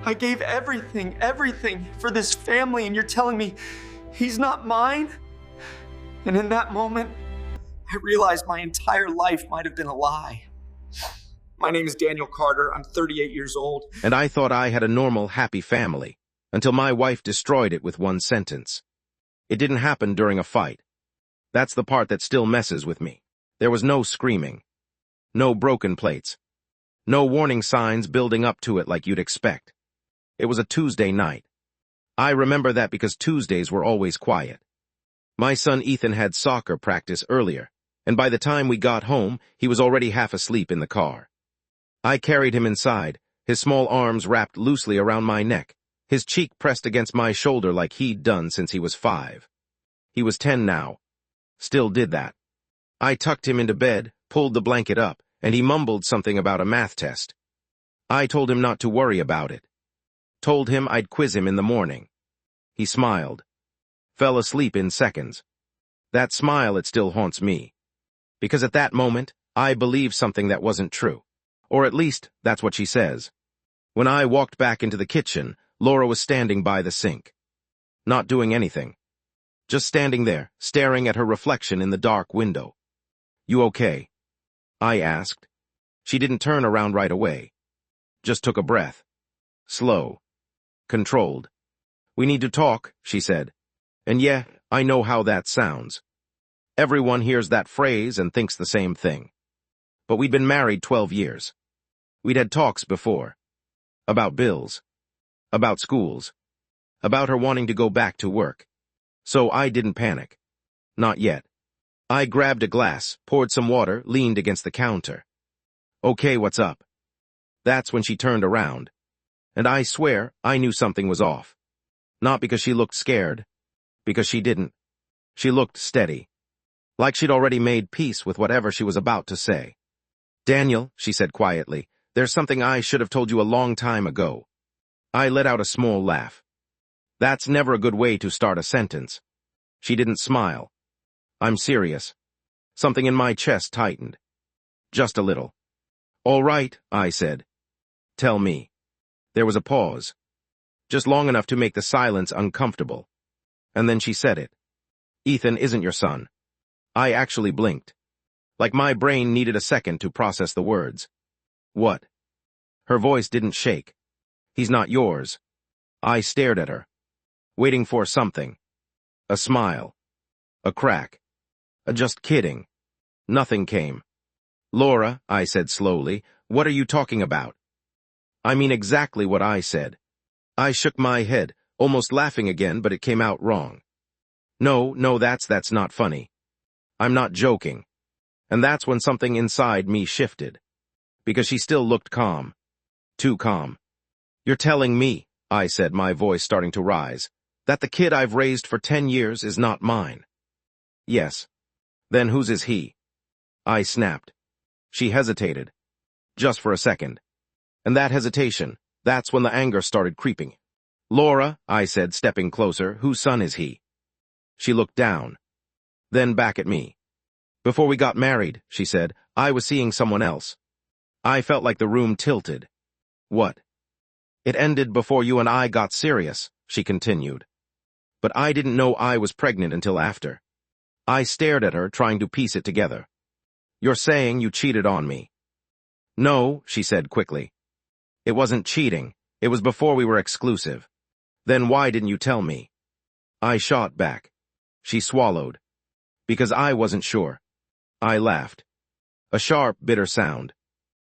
I gave everything for this family, and you're telling me he's not mine? And in that moment, I realized my entire life might have been a lie. My name is Daniel Carter. I'm 38 years old. And I thought I had a normal, happy family, until my wife destroyed it with one sentence. It didn't happen during a fight. That's the part that still messes with me. There was no screaming. No broken plates. No warning signs building up to it like you'd expect. It was a Tuesday night. I remember that because Tuesdays were always quiet. My son Ethan had soccer practice earlier, and by the time we got home, he was already half asleep in the car. I carried him inside, his small arms wrapped loosely around my neck, his cheek pressed against my shoulder like he'd done since he was 5. He was 10 now. Still did that. I tucked him into bed, pulled the blanket up, and he mumbled something about a math test. I told him not to worry about it. Told him I'd quiz him in the morning. He smiled. Fell asleep in seconds. That smile, it still haunts me. Because at that moment, I believed something that wasn't true. Or at least, that's what she says. When I walked back into the kitchen, Laura was standing by the sink. Not doing anything. Just standing there, staring at her reflection in the dark window. "You okay?" I asked. She didn't turn around right away. Just took a breath. Slow. Controlled. "We need to talk," she said. And yeah, I know how that sounds. Everyone hears that phrase and thinks the same thing. But we'd been married 12 years. We'd had talks before. About bills. About schools. About her wanting to go back to work. So I didn't panic. Not yet. I grabbed a glass, poured some water, leaned against the counter. "Okay, what's up?" That's when she turned around. And I swear I knew something was off. Not because she looked scared. Because she didn't. She looked steady. Like she'd already made peace with whatever she was about to say. "Daniel," she said quietly, "there's something I should have told you a long time ago." I let out a small laugh. That's never a good way to start a sentence. She didn't smile. "I'm serious." Something in my chest tightened. Just a little. "All right," I said. "Tell me." There was a pause. Just long enough to make the silence uncomfortable. And then she said it. "Ethan isn't your son." I actually blinked. Like my brain needed a second to process the words. "What?" Her voice didn't shake. "He's not yours." I stared at her, waiting for something. A smile. A crack. A "just kidding." Nothing came. "Laura," I said slowly, "what are you talking about?" I mean exactly what I said. I shook my head, almost laughing again, but it came out wrong. No, that's not funny. I'm not joking. And that's when something inside me shifted. Because she still looked calm. Too calm. "You're telling me," I said, my voice starting to rise, "that the kid I've raised for 10 years is not mine?" "Yes." "Then whose is he?" I snapped. She hesitated. Just for a second. And that hesitation, that's when the anger started creeping. "Laura," I said, stepping closer, "whose son is he?" She looked down. Then back at me. "Before we got married," she said, "I was seeing someone else." I felt like the room tilted. "What?" "It ended before you and I got serious," she continued. But I didn't know I was pregnant until after. I stared at her, trying to piece it together. "You're saying you cheated on me?" "No," she said quickly. "It wasn't cheating. It was before we were exclusive." "Then why didn't you tell me?" I shot back. She swallowed. "Because I wasn't sure." I laughed. A sharp, bitter sound.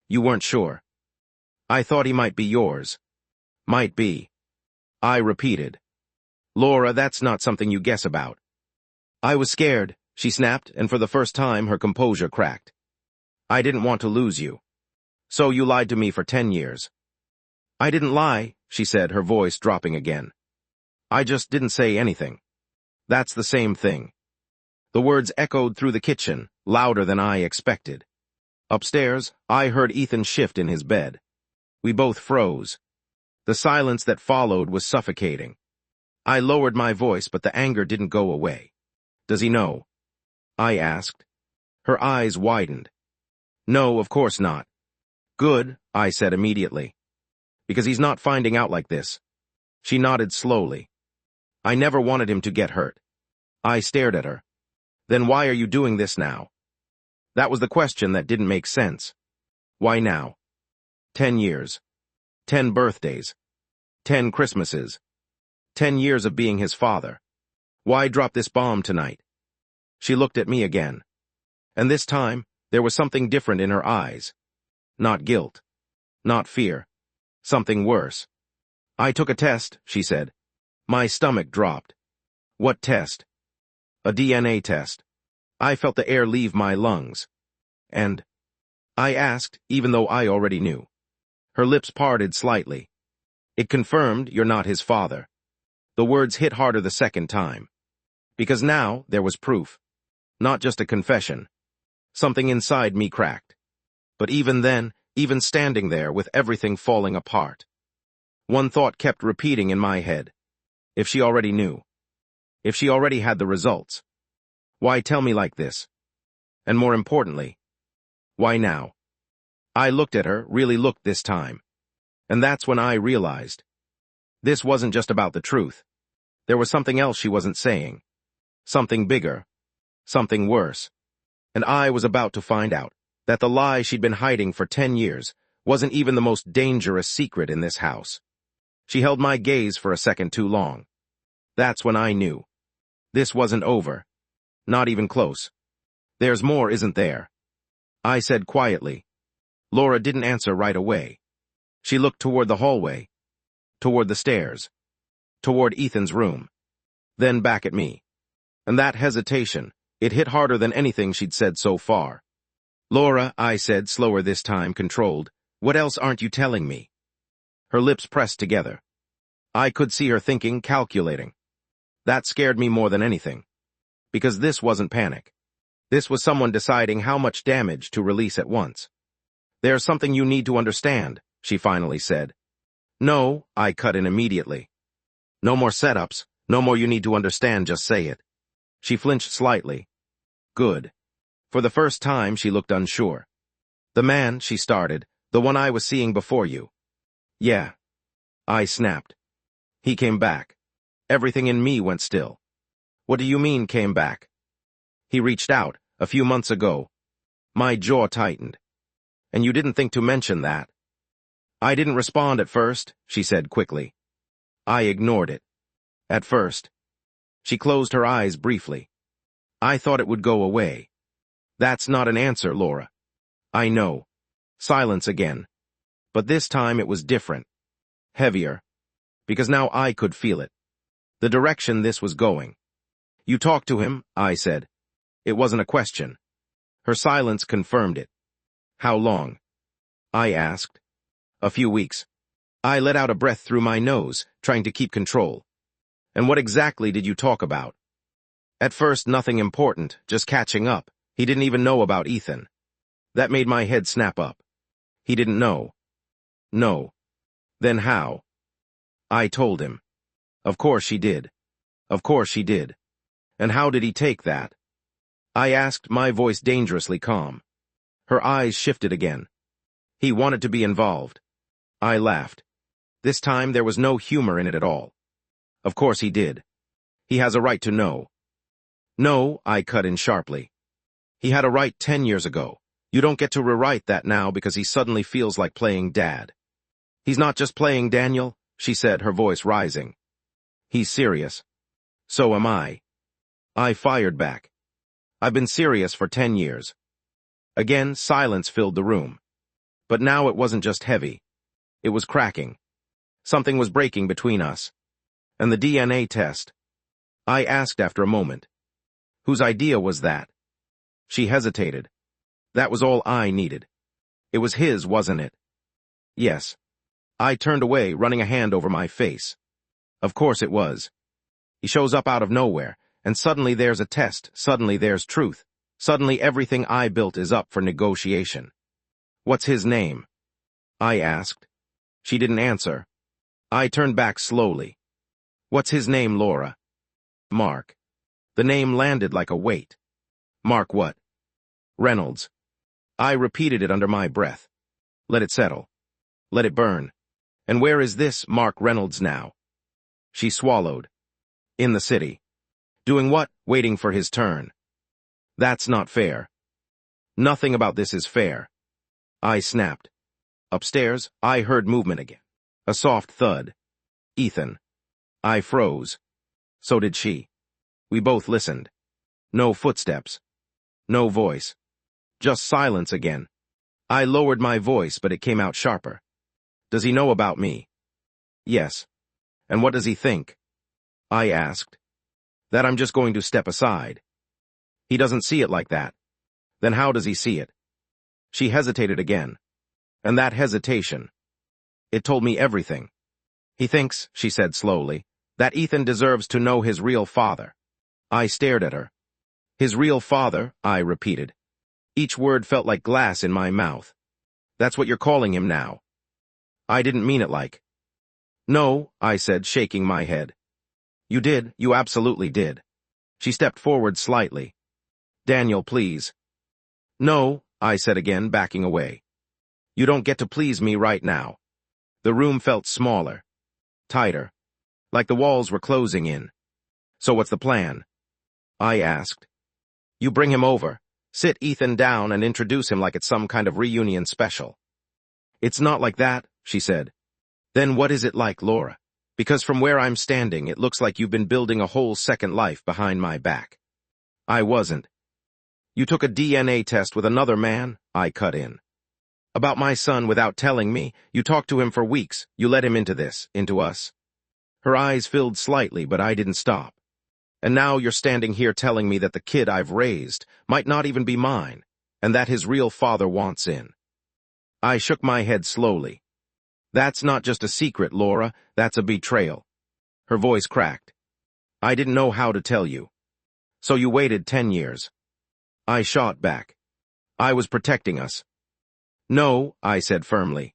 "You weren't sure." "I thought he might be yours." "Might be." I repeated. "Laura, that's not something you guess about." "I was scared," she snapped, and for the first time her composure cracked. "I didn't want to lose you." "So you lied to me for 10 years." "I didn't lie," she said, her voice dropping again. "I just didn't say anything." "That's the same thing." The words echoed through the kitchen, louder than I expected. Upstairs, I heard Ethan shift in his bed. We both froze. The silence that followed was suffocating. I lowered my voice, but the anger didn't go away. "Does he know?" I asked. Her eyes widened. "No, of course not." "Good," I said immediately. Because he's not finding out like this. She nodded slowly. I never wanted him to get hurt. I stared at her. Then why are you doing this now? That was the question that didn't make sense. Why now? 10 years. 10 birthdays. 10 Christmases. 10 years of being his father. Why drop this bomb tonight? She looked at me again. And this time, there was something different in her eyes. Not guilt. Not fear. Something worse. I took a test, she said. My stomach dropped. What test? A DNA test. I felt the air leave my lungs. And I asked, even though I already knew. Her lips parted slightly. It confirmed you're not his father. The words hit harder the second time. Because now there was proof. Not just a confession. Something inside me cracked. But even then, even standing there with everything falling apart, one thought kept repeating in my head. If she already knew. If she already had the results. Why tell me like this? And more importantly, why now? I looked at her, really looked this time. And that's when I realized. This wasn't just about the truth. There was something else she wasn't saying. Something bigger. Something worse. And I was about to find out that the lie she'd been hiding for 10 years wasn't even the most dangerous secret in this house. She held my gaze for a second too long. That's when I knew. This wasn't over. Not even close. There's more, isn't there? I said quietly. Laura didn't answer right away. She looked toward the hallway. Toward the stairs. Toward Ethan's room. Then back at me. And that hesitation, it hit harder than anything she'd said so far. Laura, I said, slower this time, controlled, what else aren't you telling me? Her lips pressed together. I could see her thinking, calculating. That scared me more than anything. Because this wasn't panic. This was someone deciding how much damage to release at once. There's something you need to understand, she finally said. No, I cut in immediately. No more setups, no more you need to understand, just say it. She flinched slightly. Good. For the first time, she looked unsure. The man, she started, the one I was seeing before you. Yeah. I snapped. He came back. Everything in me went still. What do you mean, came back? He reached out, a few months ago. My jaw tightened. And you didn't think to mention that. I didn't respond at first, she said quickly. I ignored it. At first. She closed her eyes briefly. I thought it would go away. That's not an answer, Laura. I know. Silence again. But this time it was different. Heavier. Because now I could feel it. The direction this was going. You talked to him, I said. It wasn't a question. Her silence confirmed it. How long? I asked. A few weeks. I let out a breath through my nose, trying to keep control. And what exactly did you talk about? At first, nothing important, just catching up. He didn't even know about Ethan. That made my head snap up. He didn't know. No. Then how? I told him. Of course she did. Of course she did. And how did he take that? I asked, my voice dangerously calm. Her eyes shifted again. He wanted to be involved. I laughed. This time there was no humor in it at all. Of course he did. He has a right to know. No, I cut in sharply. He had a right 10 years ago. You don't get to rewrite that now because he suddenly feels like playing dad. He's not just playing Daniel, she said, her voice rising. He's serious. So am I. I fired back. I've been serious for 10 years. Again, silence filled the room. But now it wasn't just heavy. It was cracking. Something was breaking between us. And the DNA test. I asked after a moment. Whose idea was that? She hesitated. That was all I needed. It was his, wasn't it? Yes. I turned away, running a hand over my face. Of course it was. He shows up out of nowhere, and suddenly there's a test, suddenly there's truth. Suddenly everything I built is up for negotiation. What's his name? I asked. She didn't answer. I turned back slowly. What's his name, Laura? Mark. The name landed like a weight. Mark what? Reynolds. I repeated it under my breath. Let it settle. Let it burn. And where is this Mark Reynolds now? She swallowed. In the city. Doing what? Waiting for his turn. That's not fair. Nothing about this is fair. I snapped. Upstairs, I heard movement again. A soft thud. Ethan. I froze. So did she. We both listened. No footsteps. No voice. Just silence again. I lowered my voice, but it came out sharper. Does he know about me? Yes. And what does he think? I asked. That I'm just going to step aside. He doesn't see it like that. Then how does he see it? She hesitated again. And that hesitation. It told me everything. He thinks, she said slowly, that Ethan deserves to know his real father. I stared at her. His real father, I repeated. Each word felt like glass in my mouth. That's what you're calling him now. I didn't mean it like. No, I said, shaking my head. You did, you absolutely did. She stepped forward slightly. Daniel, please. No, I said again, backing away. You don't get to please me right now. The room felt smaller. Tighter. Like the walls were closing in. So what's the plan? I asked. You bring him over. Sit Ethan down and introduce him like it's some kind of reunion special. It's not like that, she said. Then what is it like, Laura? Because from where I'm standing, it looks like you've been building a whole second life behind my back. I wasn't. You took a DNA test with another man? I cut in. About my son without telling me. You talked to him for weeks. You let him into this, into us. Her eyes filled slightly, but I didn't stop. And now you're standing here telling me that the kid I've raised might not even be mine, and that his real father wants in. I shook my head slowly. That's not just a secret, Laura. That's a betrayal. Her voice cracked. I didn't know how to tell you. So you waited 10 years. I shot back. I was protecting us. No, I said firmly.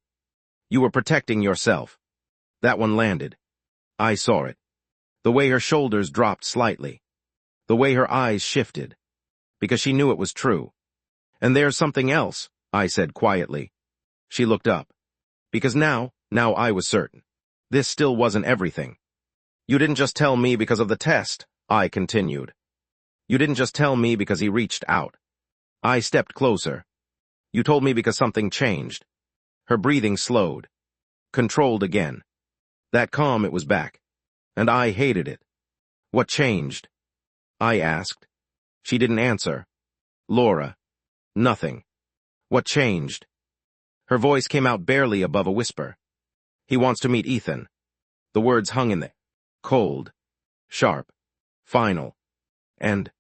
You were protecting yourself. That one landed. I saw it. The way her shoulders dropped slightly. The way her eyes shifted. Because she knew it was true. And there's something else, I said quietly. She looked up. Because now I was certain. This still wasn't everything. You didn't just tell me because of the test, I continued. You didn't just tell me because he reached out. I stepped closer. You told me because something changed. Her breathing slowed. Controlled again. That calm, it was back. And I hated it. What changed? I asked. She didn't answer. Laura. Nothing. What changed? Her voice came out barely above a whisper. He wants to meet Ethan. The words hung in there. Cold. Sharp. Final. And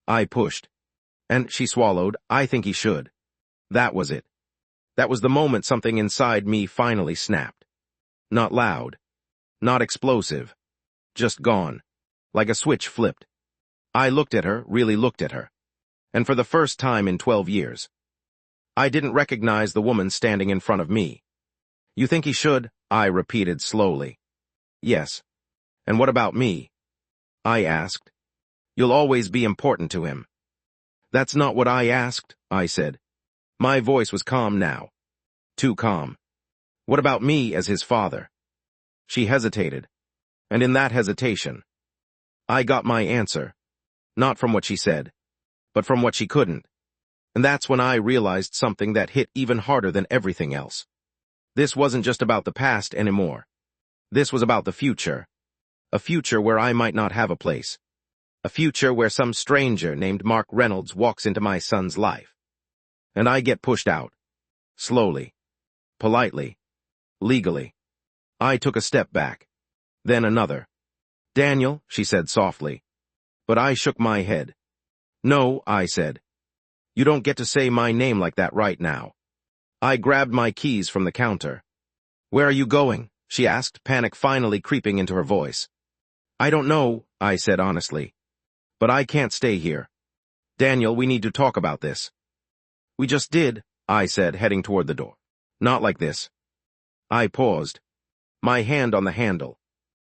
I pushed. And she swallowed. I think he should. That was it. That was the moment something inside me finally snapped. Not loud. Not explosive. Just gone. Like a switch flipped. I looked at her, really looked at her. And for the first time in 12 years. I didn't recognize the woman standing in front of me. You think he should? I repeated slowly. Yes. And what about me? I asked. You'll always be important to him. That's not what I asked, I said. My voice was calm now. Too calm. What about me as his father? She hesitated. And in that hesitation, I got my answer. Not from what she said, but from what she couldn't. And that's when I realized something that hit even harder than everything else. This wasn't just about the past anymore. This was about the future. A future where I might not have a place. A future where some stranger named Mark Reynolds walks into my son's life. And I get pushed out. Slowly. Politely. Legally. I took a step back. Then another. Daniel, she said softly. But I shook my head. No, I said. You don't get to say my name like that right now. I grabbed my keys from the counter. Where are you going? She asked, panic finally creeping into her voice. I don't know, I said honestly. But I can't stay here. Daniel, we need to talk about this. We just did, I said, heading toward the door. Not like this. I paused. My hand on the handle.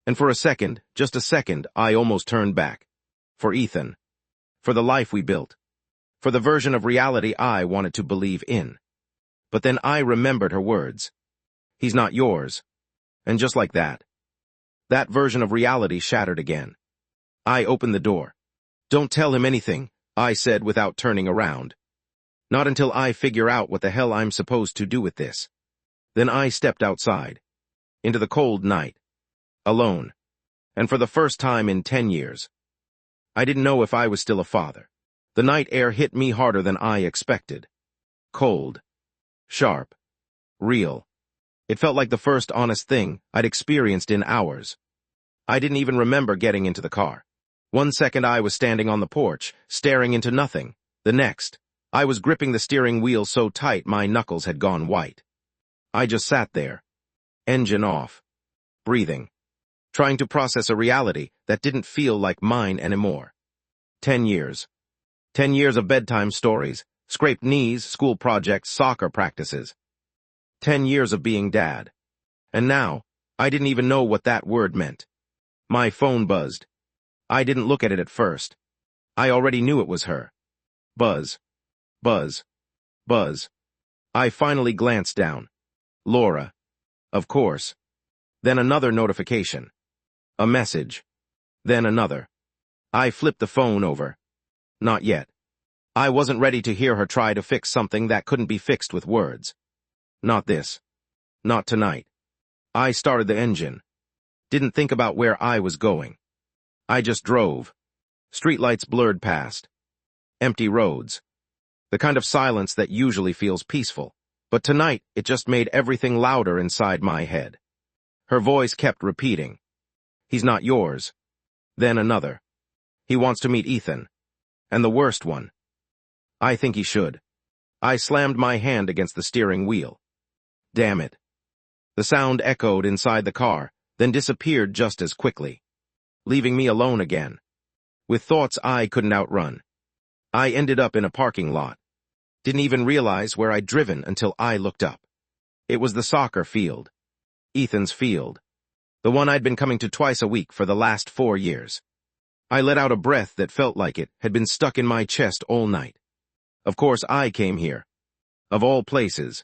And for a second, just a second, I almost turned back. For Ethan. For the life we built. For the version of reality I wanted to believe in. But then I remembered her words. He's not yours. And just like that version of reality shattered again. I opened the door. "Don't tell him anything," I said without turning around. "Not until I figure out what the hell I'm supposed to do with this." Then I stepped outside, into the cold night, alone, and for the first time in 10 years. I didn't know if I was still a father. The night air hit me harder than I expected. Cold, sharp, real. It felt like the first honest thing I'd experienced in hours. I didn't even remember getting into the car. One second I was standing on the porch, staring into nothing. The next, I was gripping the steering wheel so tight my knuckles had gone white. I just sat there, engine off, breathing, trying to process a reality that didn't feel like mine anymore. 10 years. 10 years of bedtime stories, scraped knees, school projects, soccer practices. 10 years of being dad. And now, I didn't even know what that word meant. My phone buzzed. I didn't look at it at first. I already knew it was her. Buzz. Buzz. Buzz. I finally glanced down. Laura. Of course. Then another notification. A message. Then another. I flipped the phone over. Not yet. I wasn't ready to hear her try to fix something that couldn't be fixed with words. Not this. Not tonight. I started the engine. Didn't think about where I was going. I just drove. Streetlights blurred past. Empty roads. The kind of silence that usually feels peaceful. But tonight, it just made everything louder inside my head. Her voice kept repeating. "He's not yours." Then another. "He wants to meet Ethan. And the worst one. I think he should." I slammed my hand against the steering wheel. Damn it. The sound echoed inside the car, then disappeared just as quickly, leaving me alone again, with thoughts I couldn't outrun. I ended up in a parking lot. Didn't even realize where I'd driven until I looked up. It was the soccer field. Ethan's field. The one I'd been coming to twice a week for the last 4 years. I let out a breath that felt like it had been stuck in my chest all night. Of course I came here. Of all places.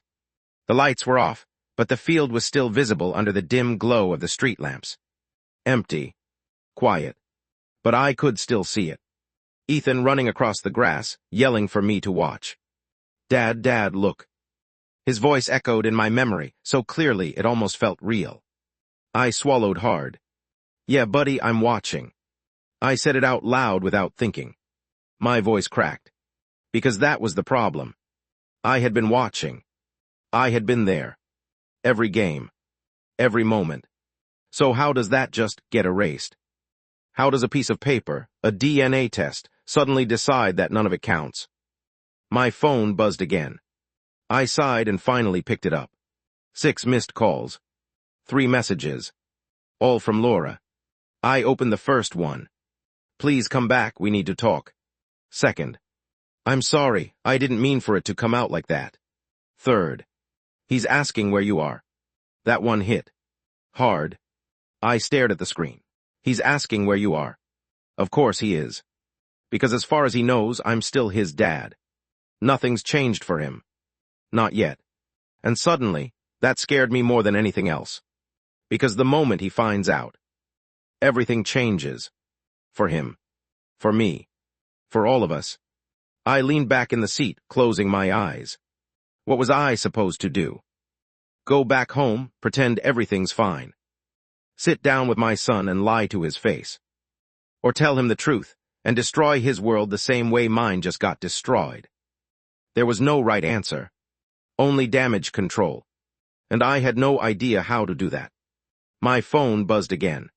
The lights were off, but the field was still visible under the dim glow of the street lamps. Empty. Quiet. But I could still see it. Ethan running across the grass, yelling for me to watch. "Dad, Dad, look." His voice echoed in my memory, so clearly it almost felt real. I swallowed hard. "Yeah, buddy, I'm watching." I said it out loud without thinking. My voice cracked. Because that was the problem. I had been watching. I had been there. Every game. Every moment. So how does that just get erased? How does a piece of paper, a DNA test, suddenly decide that none of it counts? My phone buzzed again. I sighed and finally picked it up. 6 missed calls. 3 messages. All from Laura. I opened the first one. "Please come back, we need to talk." Second. "I'm sorry, I didn't mean for it to come out like that." Third. "He's asking where you are." That one hit. Hard. I stared at the screen. He's asking where you are. Of course he is. Because as far as he knows, I'm still his dad. Nothing's changed for him. Not yet. And suddenly, that scared me more than anything else. Because the moment he finds out, everything changes. For him. For me. For all of us. I leaned back in the seat, closing my eyes. What was I supposed to do? Go back home, pretend everything's fine. Sit down with my son and lie to his face. Or tell him the truth and destroy his world the same way mine just got destroyed. There was no right answer. Only damage control. And I had no idea how to do that. My phone buzzed again.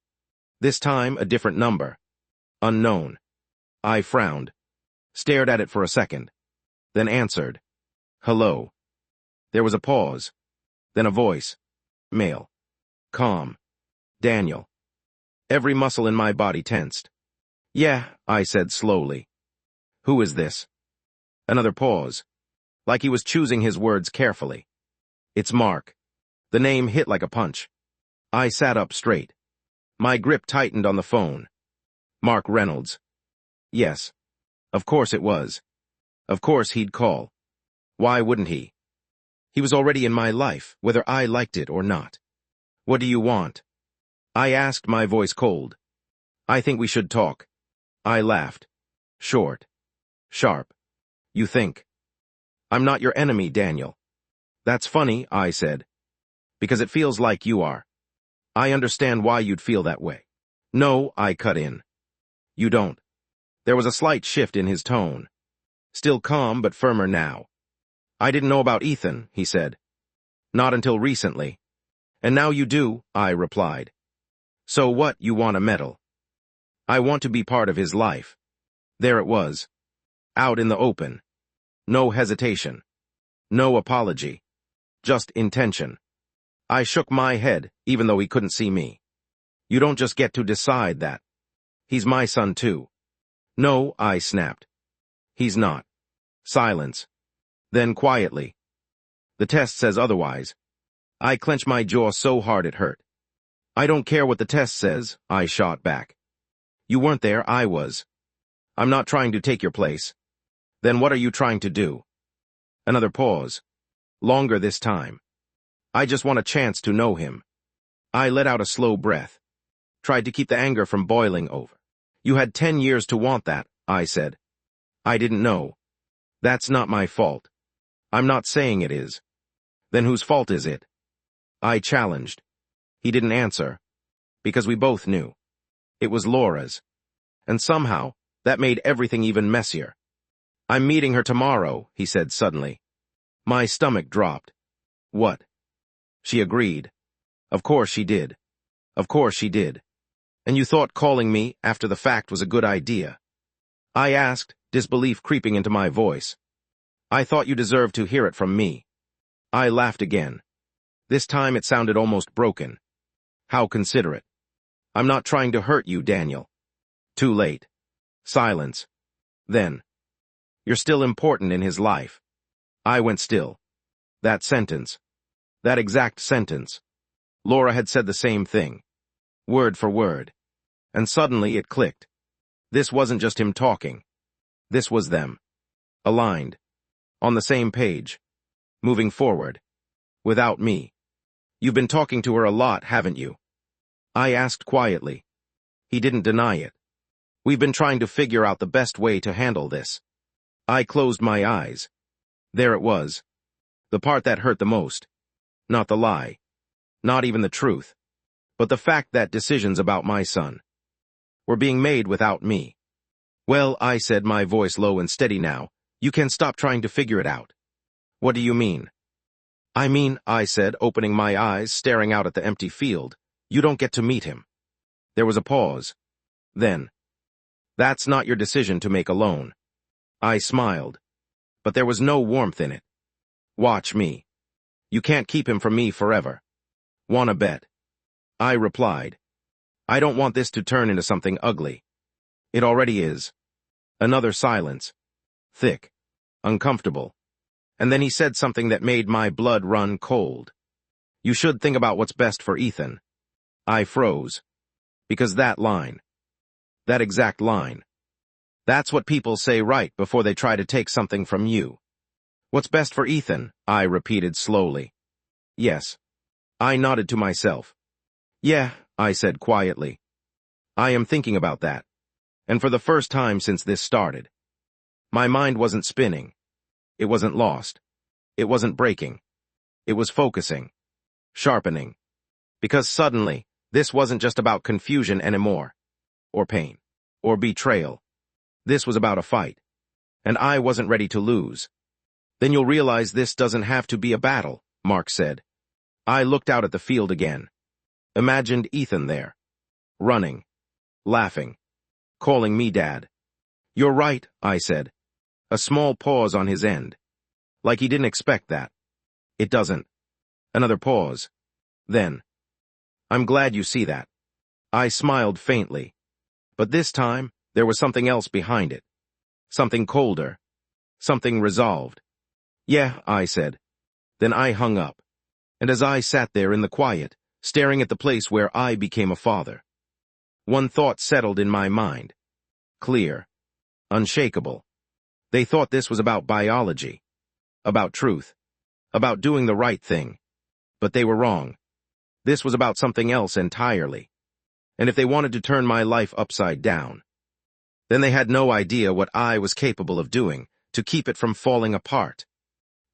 This time a different number. Unknown. I frowned. Stared at it for a second. Then answered. "Hello." There was a pause. Then a voice. Male. Calm. "Daniel." Every muscle in my body tensed. "Yeah," I said slowly. "Who is this?" Another pause. Like he was choosing his words carefully. "It's Mark." The name hit like a punch. I sat up straight. My grip tightened on the phone. Mark Reynolds. Yes. Of course it was. Of course he'd call. Why wouldn't he? He was already in my life, whether I liked it or not. What do you want? I asked, my voice cold. I think we should talk. I laughed. Short. Sharp. You think? I'm not your enemy, Daniel. That's funny, I said. Because it feels like you are. I understand why you'd feel that way. No, I cut in. You don't. There was a slight shift in his tone. Still calm, but firmer now. I didn't know about Ethan, he said. Not until recently. And now you do, I replied. So what, you want a medal? I want to be part of his life. There it was. Out in the open. No hesitation. No apology. Just intention. I shook my head, even though he couldn't see me. You don't just get to decide that. He's my son too. No, I snapped. He's not. Silence. Then quietly. The test says otherwise. I clenched my jaw so hard it hurt. I don't care what the test says, I shot back. You weren't there, I was. I'm not trying to take your place. Then what are you trying to do? Another pause. Longer this time. I just want a chance to know him. I let out a slow breath. Tried to keep the anger from boiling over. You had 10 years to want that, I said. I didn't know. That's not my fault. I'm not saying it is. Then whose fault is it? I challenged. He didn't answer. Because we both knew. It was Laura's. And somehow, that made everything even messier. I'm meeting her tomorrow, he said suddenly. My stomach dropped. What? She agreed. Of course she did. Of course she did. And you thought calling me after the fact was a good idea? I asked, disbelief creeping into my voice. I thought you deserved to hear it from me. I laughed again. This time it sounded almost broken. How considerate. I'm not trying to hurt you, Daniel. Too late. Silence. Then. You're still important in his life. I went still. That sentence. That exact sentence. Laura had said the same thing. Word for word. And suddenly it clicked. This wasn't just him talking. This was them. Aligned. On the same page. Moving forward. Without me. You've been talking to her a lot, haven't you? I asked quietly. He didn't deny it. We've been trying to figure out the best way to handle this. I closed my eyes. There it was. The part that hurt the most. Not the lie. Not even the truth. But the fact that decisions about my son were being made without me. Well, I said, my voice low and steady now, you can stop trying to figure it out. What do you mean? I mean, I said, opening my eyes, staring out at the empty field, you don't get to meet him. There was a pause. Then, that's not your decision to make alone. I smiled. But there was no warmth in it. Watch me. You can't keep him from me forever. Wanna bet? I replied. I don't want this to turn into something ugly. It already is. Another silence. Thick. Uncomfortable. And then he said something that made my blood run cold. You should think about what's best for Ethan. I froze. Because that line. That exact line. That's what people say right before they try to take something from you. What's best for Ethan? I repeated slowly. Yes. I nodded to myself. Yeah, I said quietly. I am thinking about that. And for the first time since this started. My mind wasn't spinning. It wasn't lost. It wasn't breaking. It was focusing. Sharpening. Because suddenly, this wasn't just about confusion anymore. Or pain. Or betrayal. This was about a fight. And I wasn't ready to lose. Then you'll realize this doesn't have to be a battle, Mark said. I looked out at the field again. Imagined Ethan there. Running. Laughing. Calling me Dad. You're right, I said. A small pause on his end. Like he didn't expect that. It doesn't. Another pause. Then. I'm glad you see that. I smiled faintly. But this time, there was something else behind it. Something colder. Something resolved. Yeah, I said. Then I hung up. And as I sat there in the quiet, staring at the place where I became a father, one thought settled in my mind. Clear. Unshakable. They thought this was about biology. About truth. About doing the right thing. But they were wrong. This was about something else entirely. And if they wanted to turn my life upside down, then they had no idea what I was capable of doing to keep it from falling apart.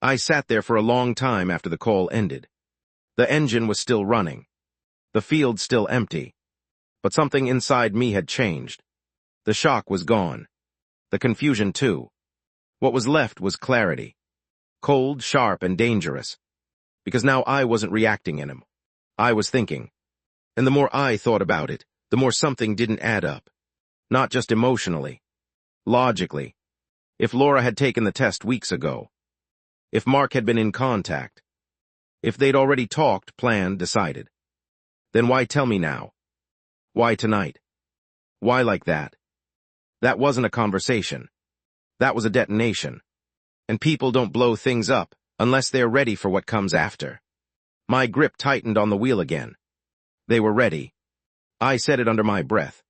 I sat there for a long time after the call ended. The engine was still running. The field still empty. But something inside me had changed. The shock was gone. The confusion too. What was left was clarity. Cold, sharp, and dangerous. Because now I wasn't reacting in him. I was thinking. And the more I thought about it, the more something didn't add up. Not just emotionally. Logically. If Laura had taken the test weeks ago. If Mark had been in contact. If they'd already talked, planned, decided. Then why tell me now? Why tonight? Why like that? That wasn't a conversation. That was a detonation. And people don't blow things up unless they're ready for what comes after. My grip tightened on the wheel again. They were ready. I said it under my breath.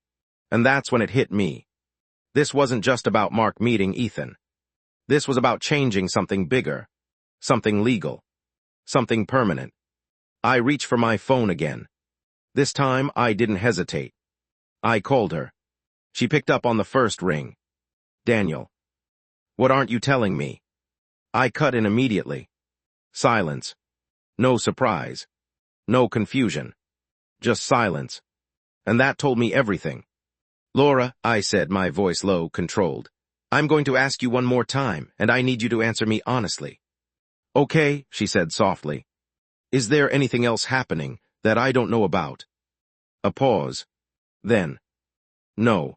And that's when it hit me. This wasn't just about Mark meeting Ethan. This was about changing something bigger. Something legal. Something permanent. I reached for my phone again. This time, I didn't hesitate. I called her. She picked up on the first ring. Daniel. What aren't you telling me? I cut in immediately. Silence. No surprise. No confusion. Just silence. And that told me everything. Laura, I said, my voice low, controlled. I'm going to ask you one more time, and I need you to answer me honestly. Okay, she said softly. Is there anything else happening that I don't know about? A pause. Then. No.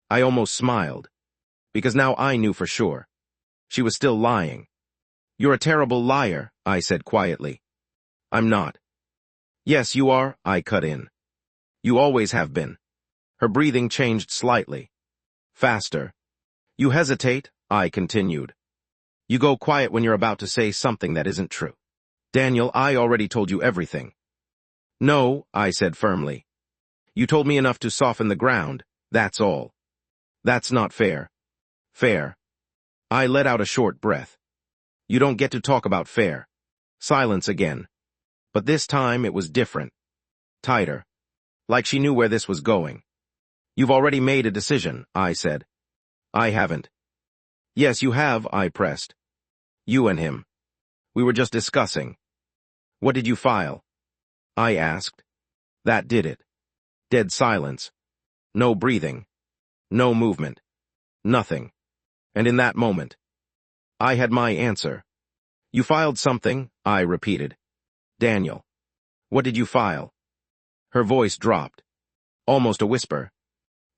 I almost smiled. Because now I knew for sure. She was still lying. You're a terrible liar, I said quietly. I'm not. Yes, you are, I cut in. You always have been. Her breathing changed slightly. Faster. You hesitate, I continued. You go quiet when you're about to say something that isn't true. Daniel, I already told you everything. No, I said firmly. You told me enough to soften the ground, that's all. That's not fair. Fair. I let out a short breath. You don't get to talk about fair. Silence again. But this time it was different. Tighter. Like she knew where this was going. You've already made a decision, I said. I haven't. Yes, you have, I pressed. You and him. We were just discussing. What did you file? I asked. That did it. Dead silence. No breathing. No movement. Nothing. And in that moment, I had my answer. You filed something, I repeated. Daniel. What did you file? Her voice dropped. Almost a whisper.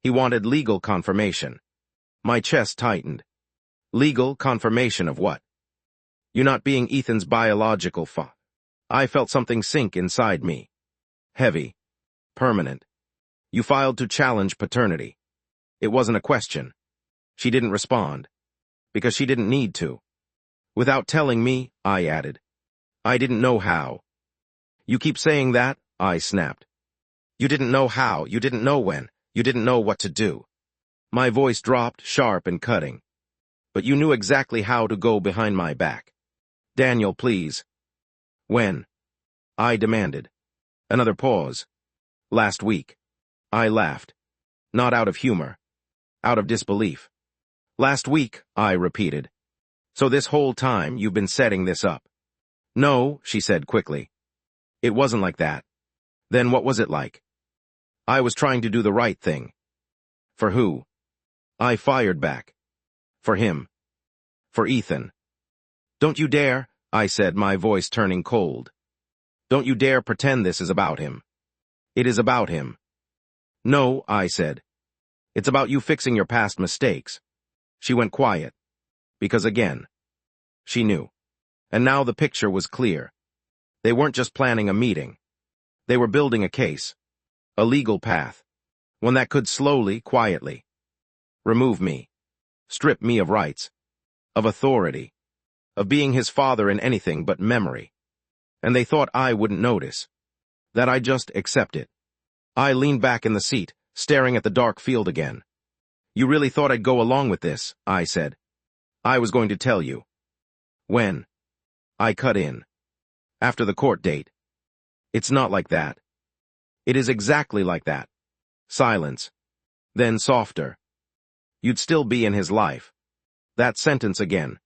He wanted legal confirmation. My chest tightened. Legal confirmation of what? You're not being Ethan's biological father. I felt something sink inside me. Heavy. Permanent. You filed to challenge paternity. It wasn't a question. She didn't respond. Because she didn't need to. Without telling me, I added. I didn't know how. You keep saying that, I snapped. You didn't know how, you didn't know when, you didn't know what to do. My voice dropped, sharp and cutting. But you knew exactly how to go behind my back. Daniel, please. When? I demanded. Another pause. Last week. I laughed. Not out of humor. Out of disbelief. Last week, I repeated. So this whole time you've been setting this up. No, she said quickly. It wasn't like that. Then what was it like? I was trying to do the right thing. For who? I fired back. For him. For Ethan. Don't you dare, I said, my voice turning cold. Don't you dare pretend this is about him. It is about him. No, I said. It's about you fixing your past mistakes. She went quiet. Because again, she knew. And now the picture was clear. They weren't just planning a meeting. They were building a case. A legal path. One that could slowly, quietly, remove me. Strip me of rights. Of authority. Of being his father in anything but memory. And they thought I wouldn't notice. That I'd just accept it. I leaned back in the seat, staring at the dark field again. You really thought I'd go along with this, I said. I was going to tell you. When? I cut in. After the court date. It's not like that. It is exactly like that. Silence. Then softer. You'd still be in his life. That sentence again.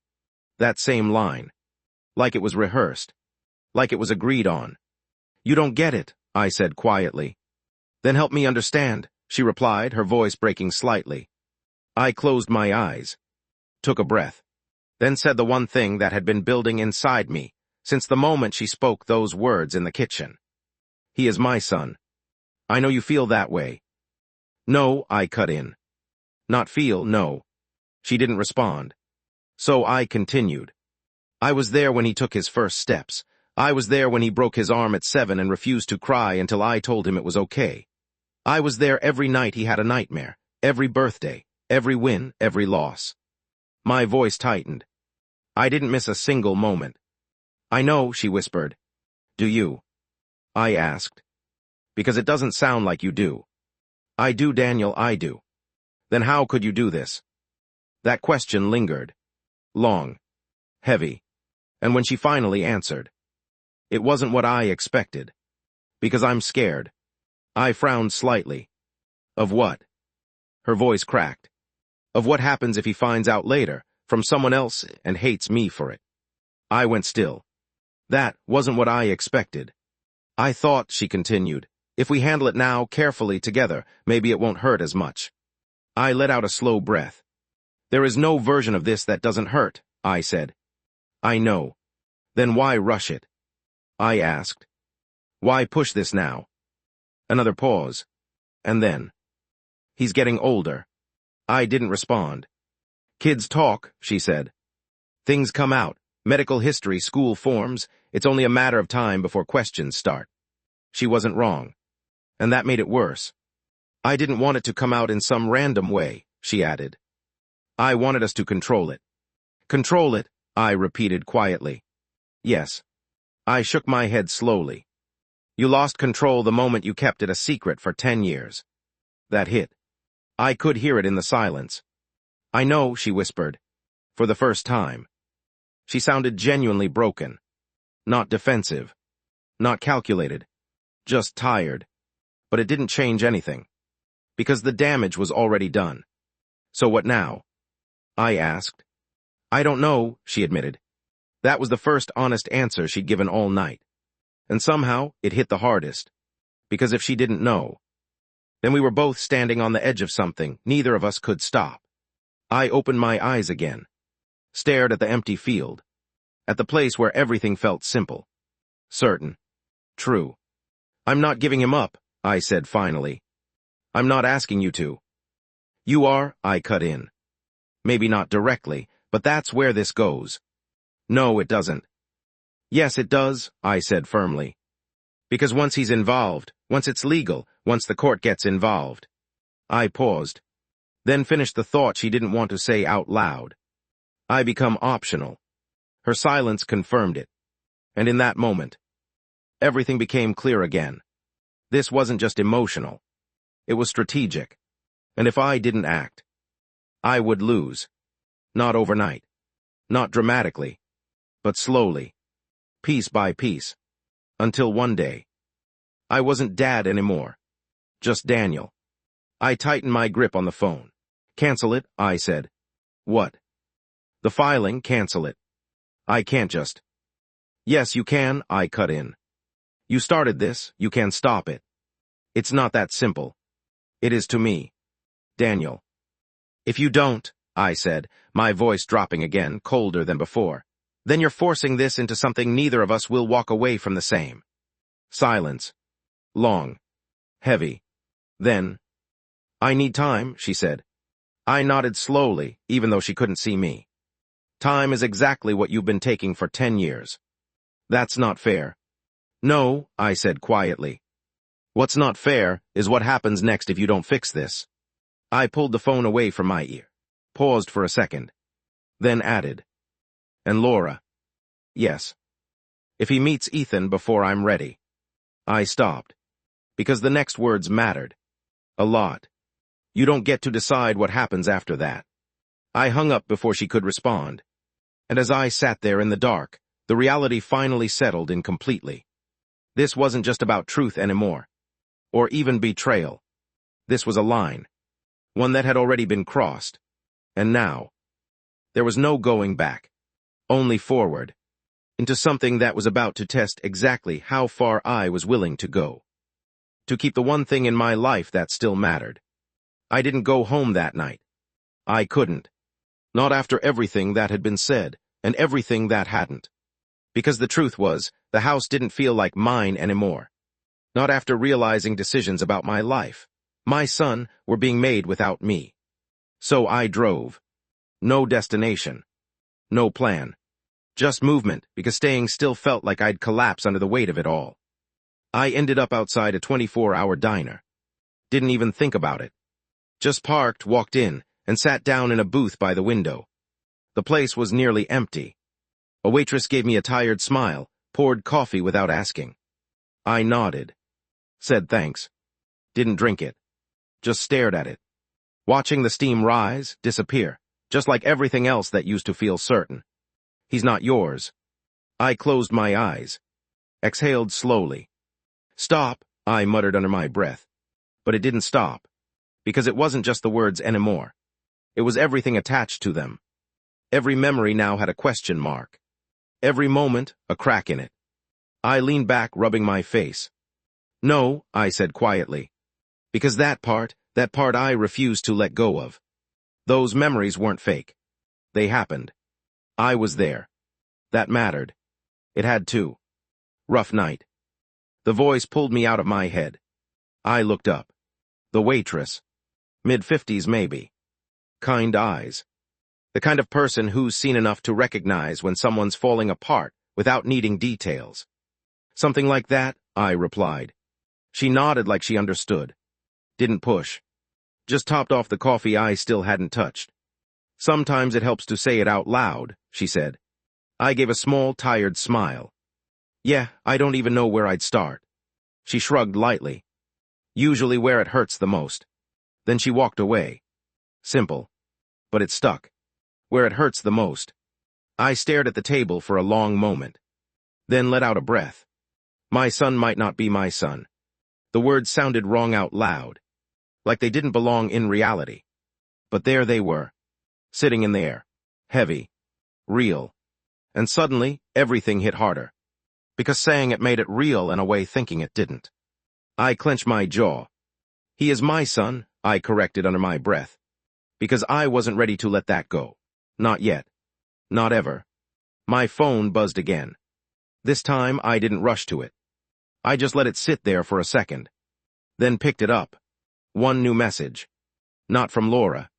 That same line. Like it was rehearsed. Like it was agreed on. You don't get it, I said quietly. Then help me understand, she replied, her voice breaking slightly. I closed my eyes, took a breath, then said the one thing that had been building inside me since the moment she spoke those words in the kitchen. He is my son. I know you feel that way. No, I cut in. Not feel, no. She didn't respond. So I continued. I was there when he took his first steps. I was there when he broke his arm at 7 and refused to cry until I told him it was okay. I was there every night he had a nightmare, every birthday, every win, every loss. My voice tightened. I didn't miss a single moment. I know, she whispered. Do you? I asked. Because it doesn't sound like you do. I do, Daniel, I do. Then how could you do this? That question lingered. Long. Heavy. And when she finally answered, it wasn't what I expected. Because I'm scared. I frowned slightly. Of what? Her voice cracked. Of what happens if he finds out later, from someone else, and hates me for it. I went still. That wasn't what I expected. I thought, she continued, if we handle it now, carefully, together, maybe it won't hurt as much. I let out a slow breath. There is no version of this that doesn't hurt, I said. I know. Then why rush it? I asked. Why push this now? Another pause. And then. He's getting older. I didn't respond. Kids talk, she said. Things come out. Medical history, school forms. It's only a matter of time before questions start. She wasn't wrong. And that made it worse. I didn't want it to come out in some random way, she added. I wanted us to control it. Control it, I repeated quietly. Yes. I shook my head slowly. You lost control the moment you kept it a secret for 10 years. That hit. I could hear it in the silence. I know, she whispered. For the first time. She sounded genuinely broken. Not defensive. Not calculated. Just tired. But it didn't change anything. Because the damage was already done. So what now? I asked. I don't know, she admitted. That was the first honest answer she'd given all night. And somehow, it hit the hardest. Because if she didn't know, then we were both standing on the edge of something neither of us could stop. I opened my eyes again. Stared at the empty field. At the place where everything felt simple. Certain. True. I'm not giving him up, I said finally. I'm not asking you to. You are, I cut in. Maybe not directly, but that's where this goes. No, it doesn't. Yes, it does, I said firmly. Because once he's involved, once it's legal, once the court gets involved. I paused. Then finished the thought she didn't want to say out loud. I become optional. Her silence confirmed it. And in that moment, everything became clear again. This wasn't just emotional. It was strategic. And if I didn't act, I would lose. Not overnight. Not dramatically. But slowly. Piece by piece. Until one day. I wasn't Dad anymore. Just Daniel. I tightened my grip on the phone. Cancel it, I said. What? The filing, cancel it. I can't just. Yes, you can, I cut in. You started this, you can stop it. It's not that simple. It is to me. Daniel. If you don't, I said, my voice dropping again, colder than before, then you're forcing this into something neither of us will walk away from the same. Silence. Long. Heavy. Then. I need time, she said. I nodded slowly, even though she couldn't see me. Time is exactly what you've been taking for 10 years. That's not fair. No, I said quietly. What's not fair is what happens next if you don't fix this. I pulled the phone away from my ear, paused for a second, then added. And Laura. Yes. If he meets Ethan before I'm ready. I stopped. Because the next words mattered. A lot. You don't get to decide what happens after that. I hung up before she could respond. And as I sat there in the dark, the reality finally settled in completely. This wasn't just about truth anymore, or even betrayal. This was a line, one that had already been crossed. And now, there was no going back, only forward, into something that was about to test exactly how far I was willing to go. To keep the one thing in my life that still mattered. I didn't go home that night. I couldn't. Not after everything that had been said, and everything that hadn't. Because the truth was, the house didn't feel like mine anymore. Not after realizing decisions about my life. My son were being made without me. So I drove. No destination. No plan. Just movement, because staying still felt like I'd collapse under the weight of it all. I ended up outside a 24-hour diner. Didn't even think about it. Just parked, walked in, and sat down in a booth by the window. The place was nearly empty. A waitress gave me a tired smile, poured coffee without asking. I nodded. Said thanks. Didn't drink it. Just stared at it. Watching the steam rise, disappear, just like everything else that used to feel certain. He's not yours. I closed my eyes. Exhaled slowly. Stop, I muttered under my breath. But it didn't stop. Because it wasn't just the words anymore. It was everything attached to them. Every memory now had a question mark. Every moment, a crack in it. I leaned back, rubbing my face. No, I said quietly. Because that part I refused to let go of. Those memories weren't fake. They happened. I was there. That mattered. It had to. Rough night. The voice pulled me out of my head. I looked up. The waitress. Mid-50s maybe. Kind eyes. The kind of person who's seen enough to recognize when someone's falling apart without needing details. Something like that, I replied. She nodded like she understood. Didn't push. Just topped off the coffee I still hadn't touched. Sometimes it helps to say it out loud, she said. I gave a small, tired smile. Yeah, I don't even know where I'd start. She shrugged lightly. Usually where it hurts the most. Then she walked away. Simple. But it stuck. Where it hurts the most. I stared at the table for a long moment. Then let out a breath. My son might not be my son. The words sounded wrong out loud. Like they didn't belong in reality. But there they were. Sitting in there. Heavy. Real. And suddenly, everything hit harder. Because saying it made it real in a way thinking it didn't. I clenched my jaw. He is my son, I corrected under my breath. Because I wasn't ready to let that go. Not yet. Not ever. My phone buzzed again. This time, I didn't rush to it. I just let it sit there for a second. Then picked it up. One new message. Not from Laura.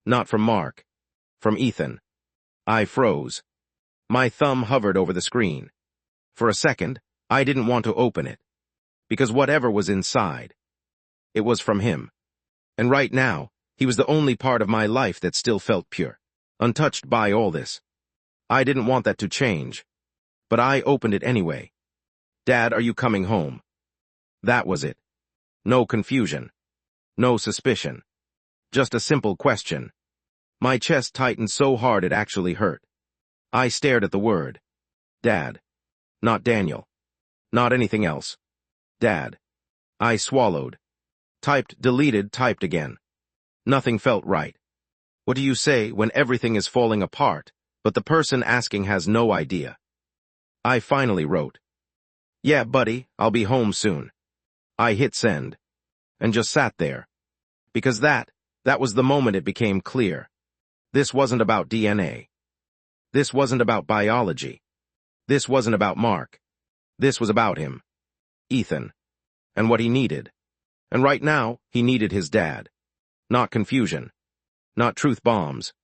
Not from Mark. From Ethan. I froze. My thumb hovered over the screen. For a second, I didn't want to open it. Because whatever was inside, it was from him. And right now, he was the only part of my life that still felt pure. Untouched by all this. I didn't want that to change. But I opened it anyway. Dad, are you coming home? That was it. No confusion. No suspicion. Just a simple question. My chest tightened so hard it actually hurt. I stared at the word. Dad. Not Daniel. Not anything else. Dad. I swallowed. Typed, deleted, typed again. Nothing felt right. What do you say when everything is falling apart, but the person asking has no idea? I finally wrote. Yeah, buddy, I'll be home soon. I hit send. And just sat there. Because that was the moment it became clear. This wasn't about DNA. This wasn't about biology. This wasn't about Mark. This was about him. Ethan. And what he needed. And right now, he needed his dad. Not confusion. Not truth bombs.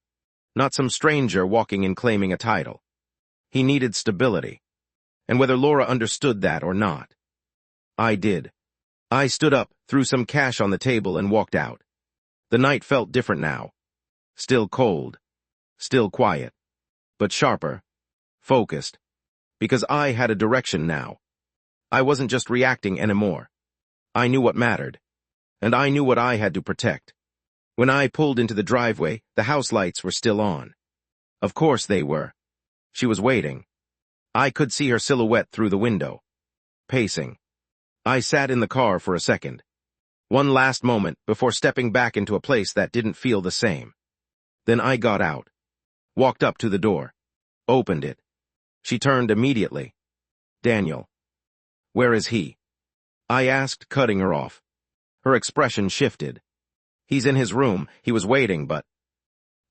Not some stranger walking in claiming a title. He needed stability. And whether Laura understood that or not. I did. I stood up, threw some cash on the table, and walked out. The night felt different now. Still cold. Still quiet. But sharper. Focused. Because I had a direction now. I wasn't just reacting anymore. I knew what mattered. And I knew what I had to protect. When I pulled into the driveway, the house lights were still on. Of course they were. She was waiting. I could see her silhouette through the window. pacing. I sat in the car for a second. One last moment before stepping back into a place that didn't feel the same. Then I got out, walked up to the door, opened it. She turned immediately. Daniel. Where is he? I asked, cutting her off. Her expression shifted. He's in his room. He was waiting, but...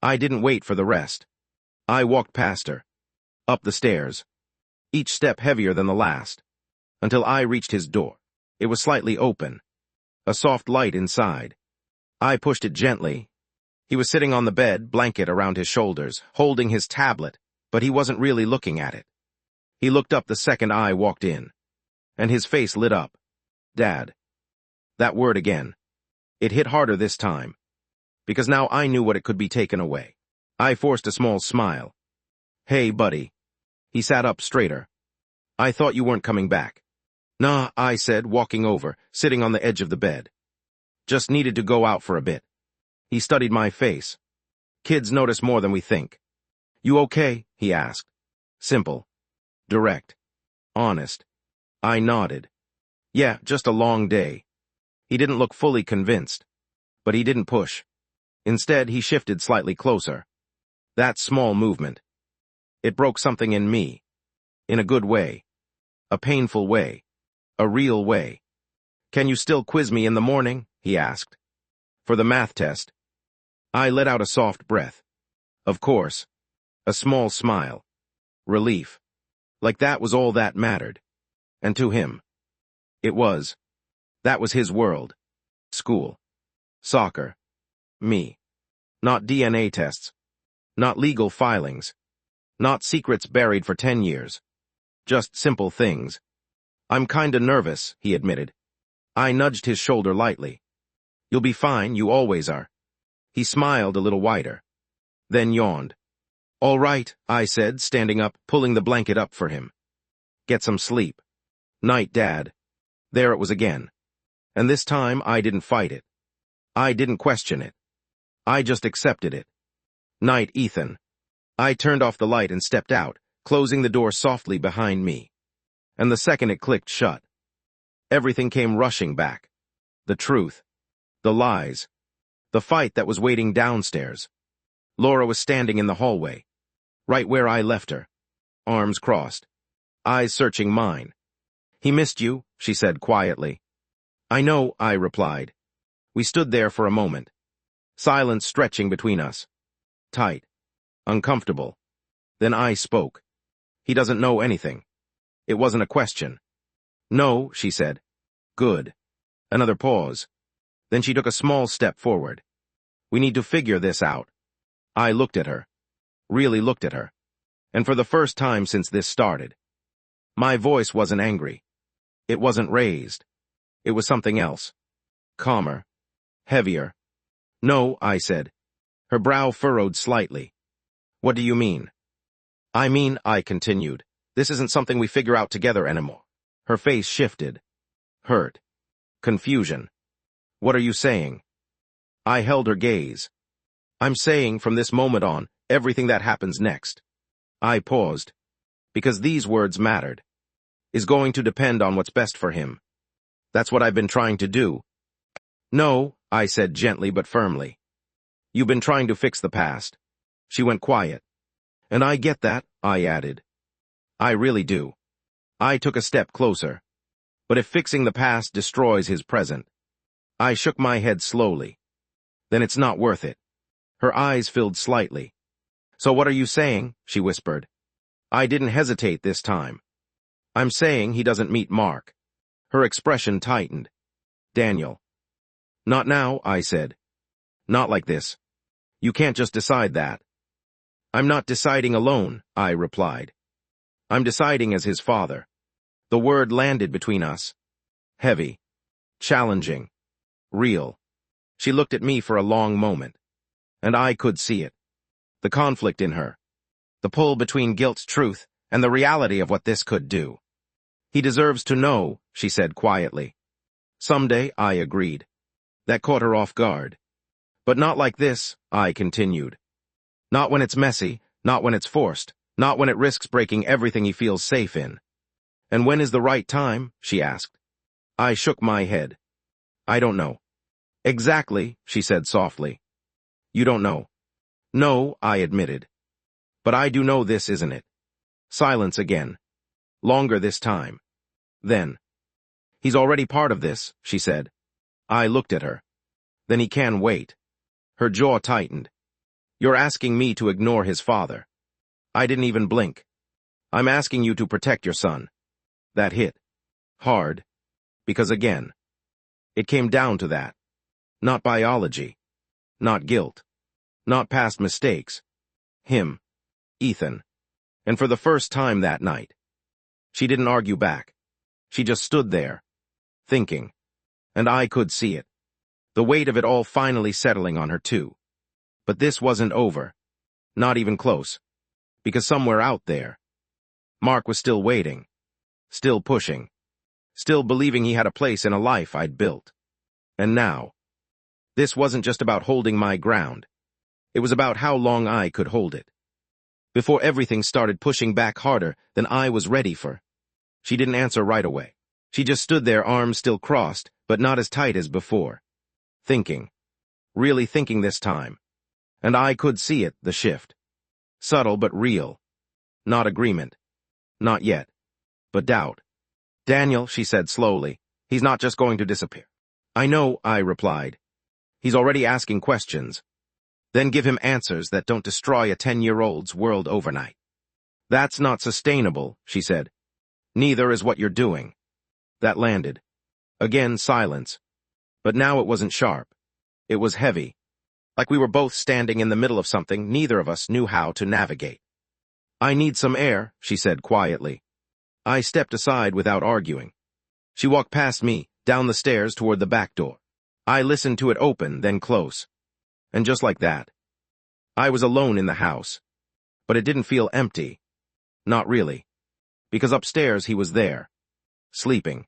I didn't wait for the rest. I walked past her, up the stairs, each step heavier than the last, until I reached his door. It was slightly open, a soft light inside. I pushed it gently. He was sitting on the bed, blanket around his shoulders, holding his tablet, but he wasn't really looking at it. He looked up the second I walked in, and his face lit up. Dad. That word again. It hit harder this time, because now I knew what it could be taken away. I forced a small smile. Hey, buddy. He sat up straighter. I thought you weren't coming back. Nah, I said, walking over, sitting on the edge of the bed. Just needed to go out for a bit. He studied my face. Kids notice more than we think. You okay? He asked. Simple. Direct. Honest. I nodded. Yeah, just a long day. He didn't look fully convinced, but he didn't push. Instead, he shifted slightly closer. That small movement. It broke something in me. In a good way. A painful way. A real way. Can you still quiz me in the morning? He asked. For the math test. I let out a soft breath. Of course. A small smile. Relief. Like that was all that mattered. And to him. It was. That was his world. School. Soccer. Me. Not DNA tests. Not legal filings. Not secrets buried for 10 years. Just simple things. I'm kinda nervous, he admitted. I nudged his shoulder lightly. You'll be fine, you always are. He smiled a little wider. Then yawned. All right, I said, standing up, pulling the blanket up for him. Get some sleep. Night, Dad. There it was again. And this time I didn't fight it. I didn't question it. I just accepted it. Night, Ethan. I turned off the light and stepped out, closing the door softly behind me. And the second it clicked shut, everything came rushing back. The truth. The lies. The fight that was waiting downstairs. Laura was standing in the hallway, right where I left her, arms crossed, eyes searching mine. He missed you, she said quietly. I know, I replied. We stood there for a moment, silence stretching between us. Tight. Uncomfortable. Then I spoke. He doesn't know anything. It wasn't a question. No, she said. Good. Another pause. Then she took a small step forward. We need to figure this out. I looked at her. Really looked at her. And for the first time since this started. My voice wasn't angry. It wasn't raised. It was something else. Calmer. Heavier. No, I said. Her brow furrowed slightly. What do you mean? I mean, I continued, this isn't something we figure out together anymore. Her face shifted. Hurt. Confusion. What are you saying? I held her gaze. I'm saying from this moment on, everything that happens next. I paused. Because these words mattered. Is going to depend on what's best for him. That's what I've been trying to do. No, I said gently but firmly. You've been trying to fix the past. She went quiet. And I get that, I added. I really do. I took a step closer. But if fixing the past destroys his present. I shook my head slowly. Then it's not worth it. Her eyes filled slightly. So what are you saying? She whispered. I didn't hesitate this time. I'm saying he doesn't meet Mark. Her expression tightened. Daniel. Not now, I said. Not like this. You can't just decide that. I'm not deciding alone, I replied. I'm deciding as his father. The word landed between us. Heavy. Challenging. Real. She looked at me for a long moment. And I could see it. The conflict in her. The pull between guilt's truth and the reality of what this could do. He deserves to know, she said quietly. Someday, I agreed. That caught her off guard. But not like this, I continued. Not when it's messy, not when it's forced, not when it risks breaking everything he feels safe in. And when is the right time? She asked. I shook my head. I don't know. Exactly, she said softly. You don't know. No, I admitted. But I do know this, isn't it? Silence again. Longer this time. Then. He's already part of this, she said. I looked at her. Then he can wait. Her jaw tightened. You're asking me to ignore his father. I didn't even blink. I'm asking you to protect your son. That hit. Hard. Because again, it came down to that. Not biology. Not guilt. Not past mistakes. Him. Ethan. And for the first time that night. She didn't argue back. She just stood there. Thinking. And I could see it. The weight of it all finally settling on her too. But this wasn't over. Not even close. Because somewhere out there, Mark was still waiting. Still pushing. Still believing he had a place in a life I'd built. And now, this wasn't just about holding my ground. It was about how long I could hold it. Before everything started pushing back harder than I was ready for. She didn't answer right away. She just stood there, arms still crossed, but not as tight as before. Thinking. Really thinking this time. And I could see it, the shift. Subtle but real. Not agreement. Not yet. But doubt. Daniel, she said slowly, he's not just going to disappear. I know, I replied. He's already asking questions. Then give him answers that don't destroy a 10-year-old's world overnight. That's not sustainable, she said. Neither is what you're doing. That landed. Again, silence. But now it wasn't sharp. It was heavy. Like we were both standing in the middle of something neither of us knew how to navigate. I need some air, she said quietly. I stepped aside without arguing. She walked past me, down the stairs toward the back door. I listened to it open, then close. And just like that, I was alone in the house. But it didn't feel empty. Not really. Because upstairs he was there. Sleeping.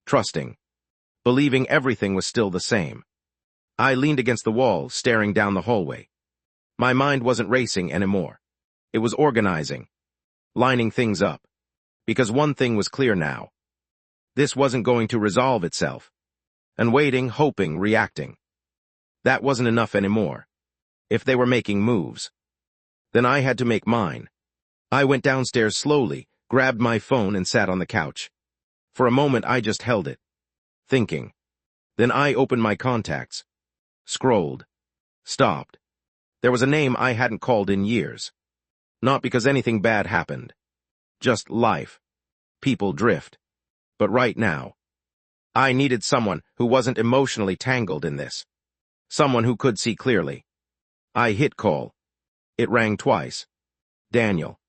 Trusting. Believing everything was still the same. I leaned against the wall, staring down the hallway. My mind wasn't racing anymore. It was organizing. Lining things up. Because one thing was clear now. This wasn't going to resolve itself. And waiting, hoping, reacting. That wasn't enough anymore. If they were making moves. Then I had to make mine. I went downstairs slowly, grabbed my phone and sat on the couch. For a moment I just held it. Thinking. Then I opened my contacts. Scrolled. Stopped. There was a name I hadn't called in years. Not because anything bad happened. Just life. People drift. But right now, I needed someone who wasn't emotionally tangled in this. Someone who could see clearly. I hit call. It rang twice. Daniel.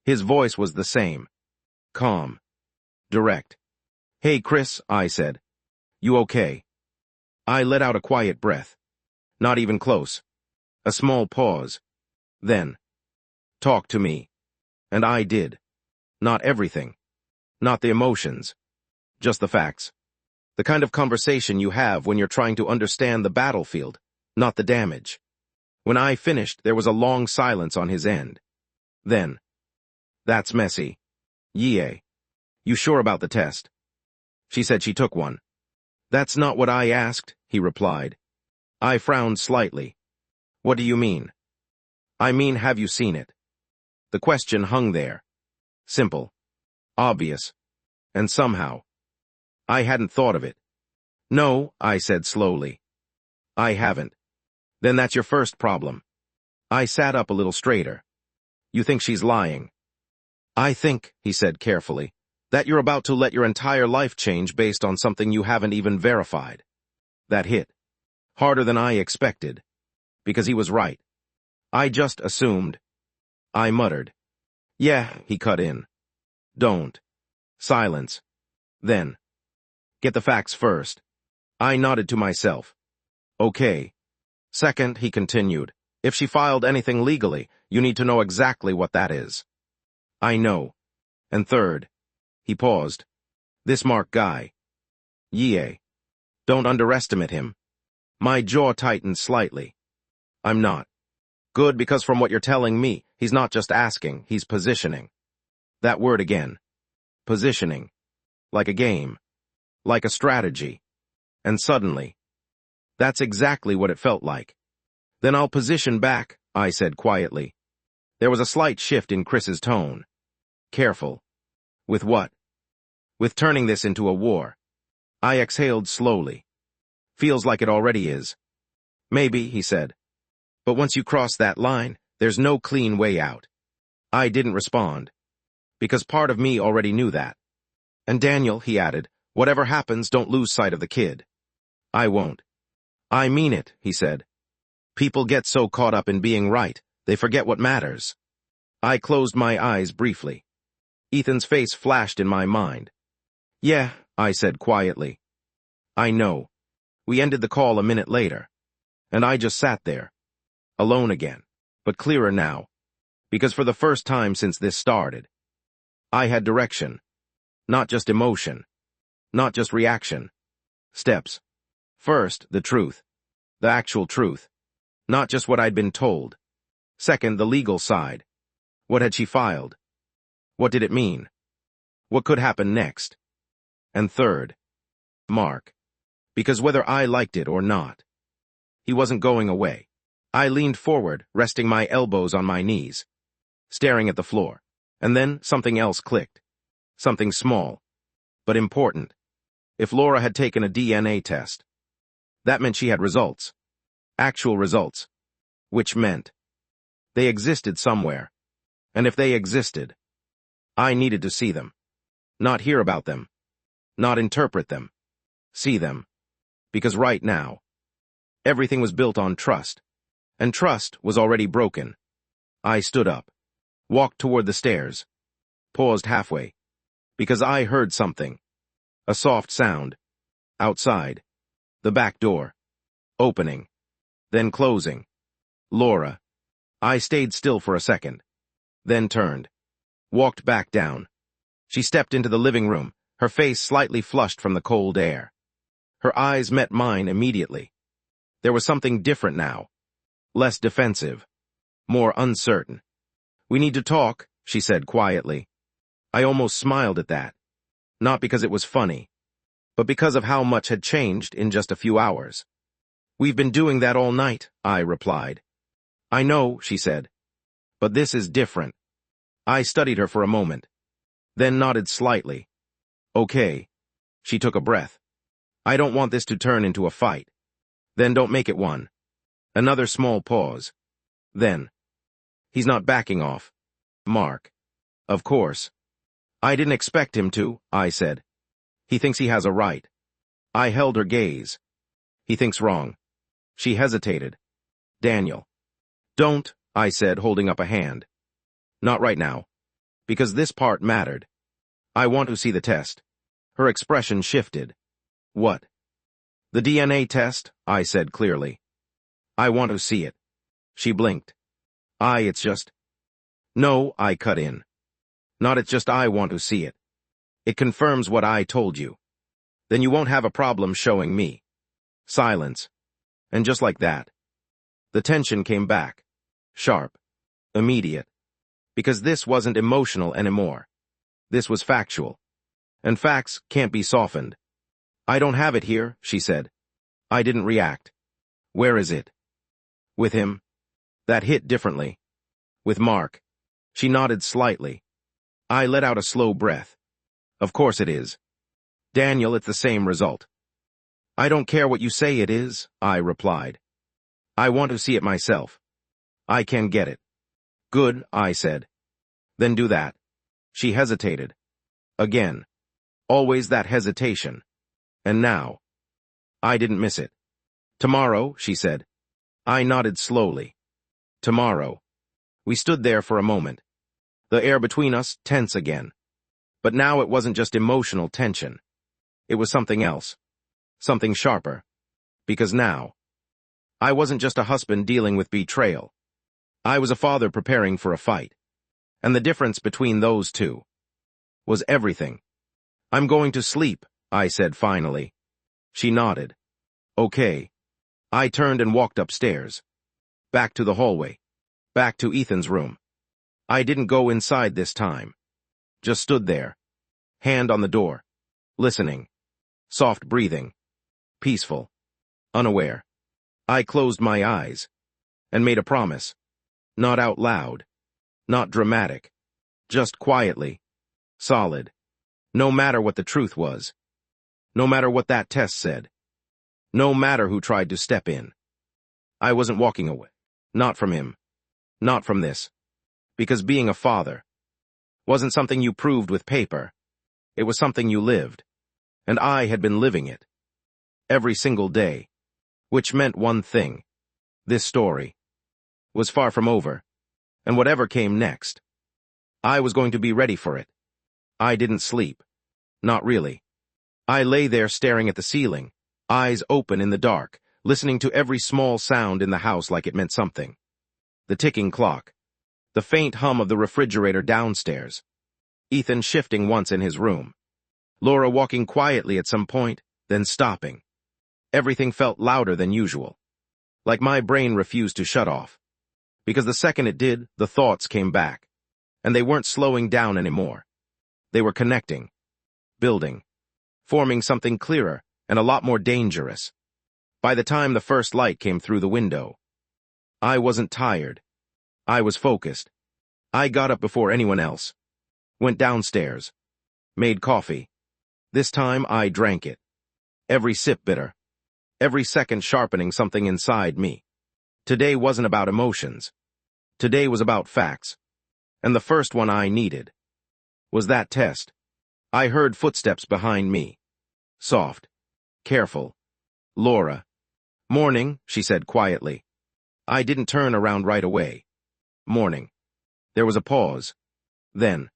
His voice was the same. Calm. Direct. Hey, Chris, I said. You okay? I let out a quiet breath. Not even close. A small pause. Then. Talk to me. And I did. Not everything. Not the emotions. Just the facts. The kind of conversation you have when you're trying to understand the battlefield, not the damage. When I finished, there was a long silence on his end. Then. That's messy. Yeah. You sure about the test? She said she took one. That's not what I asked, he replied. I frowned slightly. What do you mean? I mean, have you seen it? The question hung there. Simple. Obvious. And somehow. I hadn't thought of it. No, I said slowly. I haven't. Then that's your first problem. I sat up a little straighter. You think she's lying? I think, he said carefully, that you're about to let your entire life change based on something you haven't even verified. That hit. Harder than I expected. Because he was right. I just assumed. I muttered. Yeah, he cut in. Don't. Silence. Then. Get the facts first. I nodded to myself. Okay. Second, he continued, if she filed anything legally, you need to know exactly what that is. I know. And third. He paused. This Mark guy. Yeah. Don't underestimate him. My jaw tightened slightly. I'm not. Good, because from what you're telling me, he's not just asking, he's positioning. That word again. Positioning. Like a game. Like a strategy. And suddenly, that's exactly what it felt like. Then I'll position back, I said quietly. There was a slight shift in Chris's tone. Careful. With what? With turning this into a war. I exhaled slowly. Feels like it already is. Maybe, he said. But once you cross that line, there's no clean way out. I didn't respond. Because part of me already knew that. And Daniel, he added, whatever happens, don't lose sight of the kid. I won't. I mean it, he said. People get so caught up in being right, they forget what matters. I closed my eyes briefly. Ethan's face flashed in my mind. Yeah, I said quietly. I know. We ended the call a minute later. And I just sat there. Alone again. But clearer now. Because for the first time since this started, I had direction. Not just emotion. Not just reaction. Steps. First, the truth. The actual truth. Not just what I'd been told. Second, the legal side. What had she filed? What did it mean? What could happen next? And third, Mark. Because whether I liked it or not, he wasn't going away. I leaned forward, resting my elbows on my knees, staring at the floor. And then something else clicked. Something small, but important. If Laura had taken a DNA test, that meant she had results. Actual results. Which meant they existed somewhere. And if they existed, I needed to see them. Not hear about them. Not interpret them. See them. Because right now, everything was built on trust. And trust was already broken. I stood up. Walked toward the stairs. Paused halfway. Because I heard something. A soft sound. Outside. The back door. Opening. Then closing. Laura. I stayed still for a second. Then turned. Walked back down. She stepped into the living room, her face slightly flushed from the cold air. Her eyes met mine immediately. There was something different now. Less defensive. More uncertain. We need to talk, she said quietly. I almost smiled at that. Not because it was funny, but because of how much had changed in just a few hours. We've been doing that all night, I replied. I know, she said. But this is different. I studied her for a moment, then nodded slightly. Okay. She took a breath. I don't want this to turn into a fight. Then don't make it one. Another small pause. Then. He's not backing off. Mark. Of course. I didn't expect him to, I said. He thinks he has a right. I held her gaze. He thinks wrong. She hesitated. Daniel. Don't, I said, holding up a hand. Not right now. Because this part mattered. I want to see the test. Her expression shifted. What? The DNA test, I said clearly. I want to see it. She blinked. It's just... No, I cut in. Not it's just I want to see it. It confirms what I told you. Then you won't have a problem showing me. Silence. And just like that, the tension came back. Sharp. Immediate. Because this wasn't emotional anymore. This was factual. And facts can't be softened. I don't have it here, she said. I didn't react. Where is it? With him. That hit differently. With Mark. She nodded slightly. I let out a slow breath. Of course it is. Daniel, it's the same result. I don't care what you say it is, I replied. I want to see it myself. I can get it. Good, I said. Then do that. She hesitated. Again. Always that hesitation. And now. I didn't miss it. Tomorrow, she said. I nodded slowly. Tomorrow. We stood there for a moment. The air between us tense again. But now it wasn't just emotional tension. It was something else. Something sharper. Because now, I wasn't just a husband dealing with betrayal. I was a father preparing for a fight. And the difference between those two was everything. I'm going to sleep, I said finally. She nodded. Okay. I turned and walked upstairs. Back to the hallway. Back to Ethan's room. I didn't go inside this time. Just stood there. hand on the door, listening, soft breathing, peaceful, unaware. I closed my eyes and made a promise, not out loud, not dramatic, just quietly, solid, no matter what the truth was, no matter what that test said, no matter who tried to step in. I wasn't walking away, not from him, not from this, because being a father wasn't something you proved with paper. It was something you lived, and I had been living it every single day, which meant one thing. This story was far from over, and whatever came next, I was going to be ready for it. I didn't sleep. Not really. I lay there staring at the ceiling, eyes open in the dark, listening to every small sound in the house like it meant something. The ticking clock, the faint hum of the refrigerator downstairs, Ethan shifting once in his room, Laura walking quietly at some point, then stopping. Everything felt louder than usual, like my brain refused to shut off. Because the second it did, the thoughts came back, and they weren't slowing down anymore. They were connecting, building, forming something clearer and a lot more dangerous. By the time the first light came through the window, I wasn't tired. I was focused. I got up before anyone else, went downstairs, made coffee. This time I drank it. Every sip bitter, every second sharpening something inside me. Today wasn't about emotions. Today was about facts. And the first one I needed was that test. I heard footsteps behind me. Soft, careful. Laura. "Morning," she said quietly. I didn't turn around right away. "Morning." There was a pause. Then,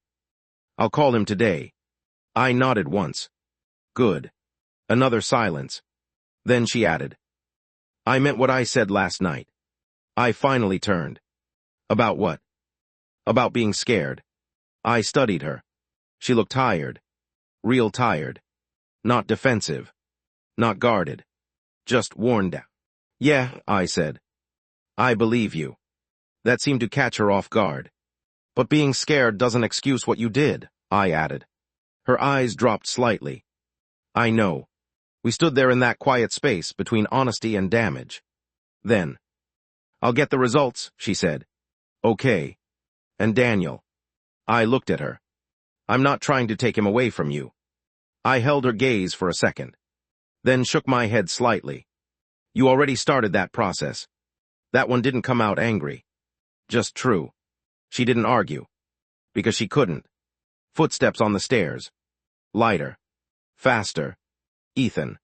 "I'll call him today." I nodded once. "Good." Another silence. Then she added, "I meant what I said last night." I finally turned. "About what?" "About being scared." I studied her. She looked tired. Real tired. Not defensive. Not guarded. Just worn down. "Yeah," I said. "I believe you." That seemed to catch her off guard. "But being scared doesn't excuse what you did," I added. Her eyes dropped slightly. "I know." We stood there in that quiet space between honesty and damage. Then, "I'll get the results," she said. "Okay. And Daniel." I looked at her. "I'm not trying to take him away from you." I held her gaze for a second, then shook my head slightly. "You already started that process. That one didn't come out angry. Just true." She didn't argue, because she couldn't. Footsteps on the stairs. Lighter. Faster. Ethan.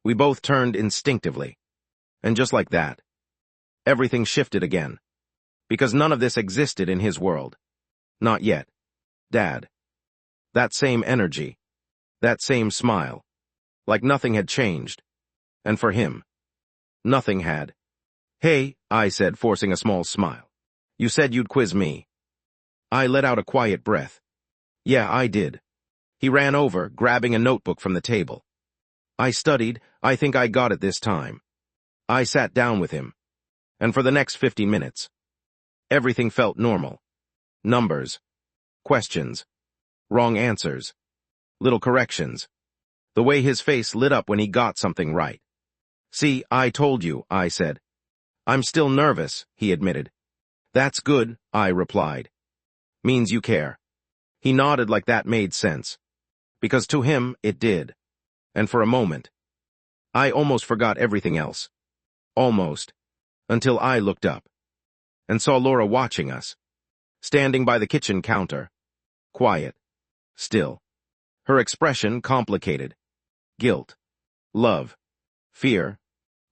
We both turned instinctively. And just like that, everything shifted again. Because none of this existed in his world. Not yet. Dad. That same energy. That same smile. Like nothing had changed. And for him, nothing had. "Hey," I said, forcing a small smile. "You said you'd quiz me." I let out a quiet breath. "Yeah, I did." He ran over, grabbing a notebook from the table. I studied. I think I got it this time. I sat down with him. And for the next 50 minutes, everything felt normal. Numbers. Questions. Wrong answers. Little corrections. The way his face lit up when he got something right. "See, I told you," I said. "I'm still nervous," he admitted. "That's good," I replied. "Means you care." He nodded like that made sense. Because to him, it did. And for a moment, I almost forgot everything else. Almost. Until I looked up and saw Laura watching us, standing by the kitchen counter. Quiet. Still. Her expression complicated. Guilt. Love. Fear.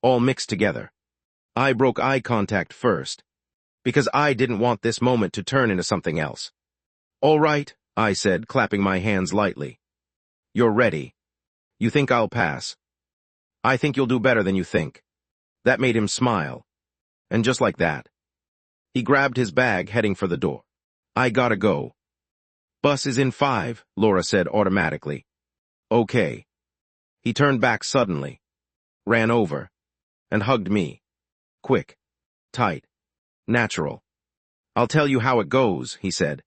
All mixed together. I broke eye contact first, because I didn't want this moment to turn into something else. "All right," I said, clapping my hands lightly. "You're ready. You think I'll pass. I think you'll do better than you think." That made him smile. And just like that, he grabbed his bag, heading for the door. "I gotta go." "Bus is in 5, Laura said automatically. "Okay." He turned back suddenly, ran over, and hugged me. Quick, tight, natural. "I'll tell you how it goes," he said.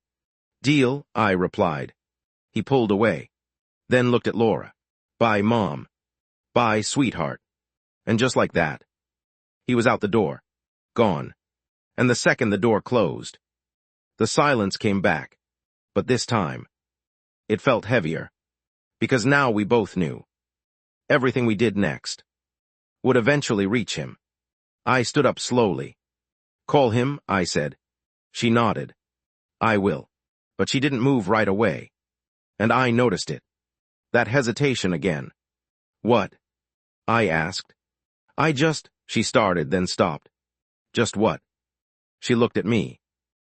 "Deal," I replied. He pulled away. then looked at Laura. Bye, Mom. Bye, sweetheart. And just like that, he was out the door, gone. And the second the door closed, the silence came back. But this time, it felt heavier, because now we both knew everything we did next would eventually reach him. I stood up slowly. Call him, I said. She nodded. I will. But she didn't move right away. And I noticed it. That hesitation again. What? I asked. She started, then stopped. Just what? She looked at me.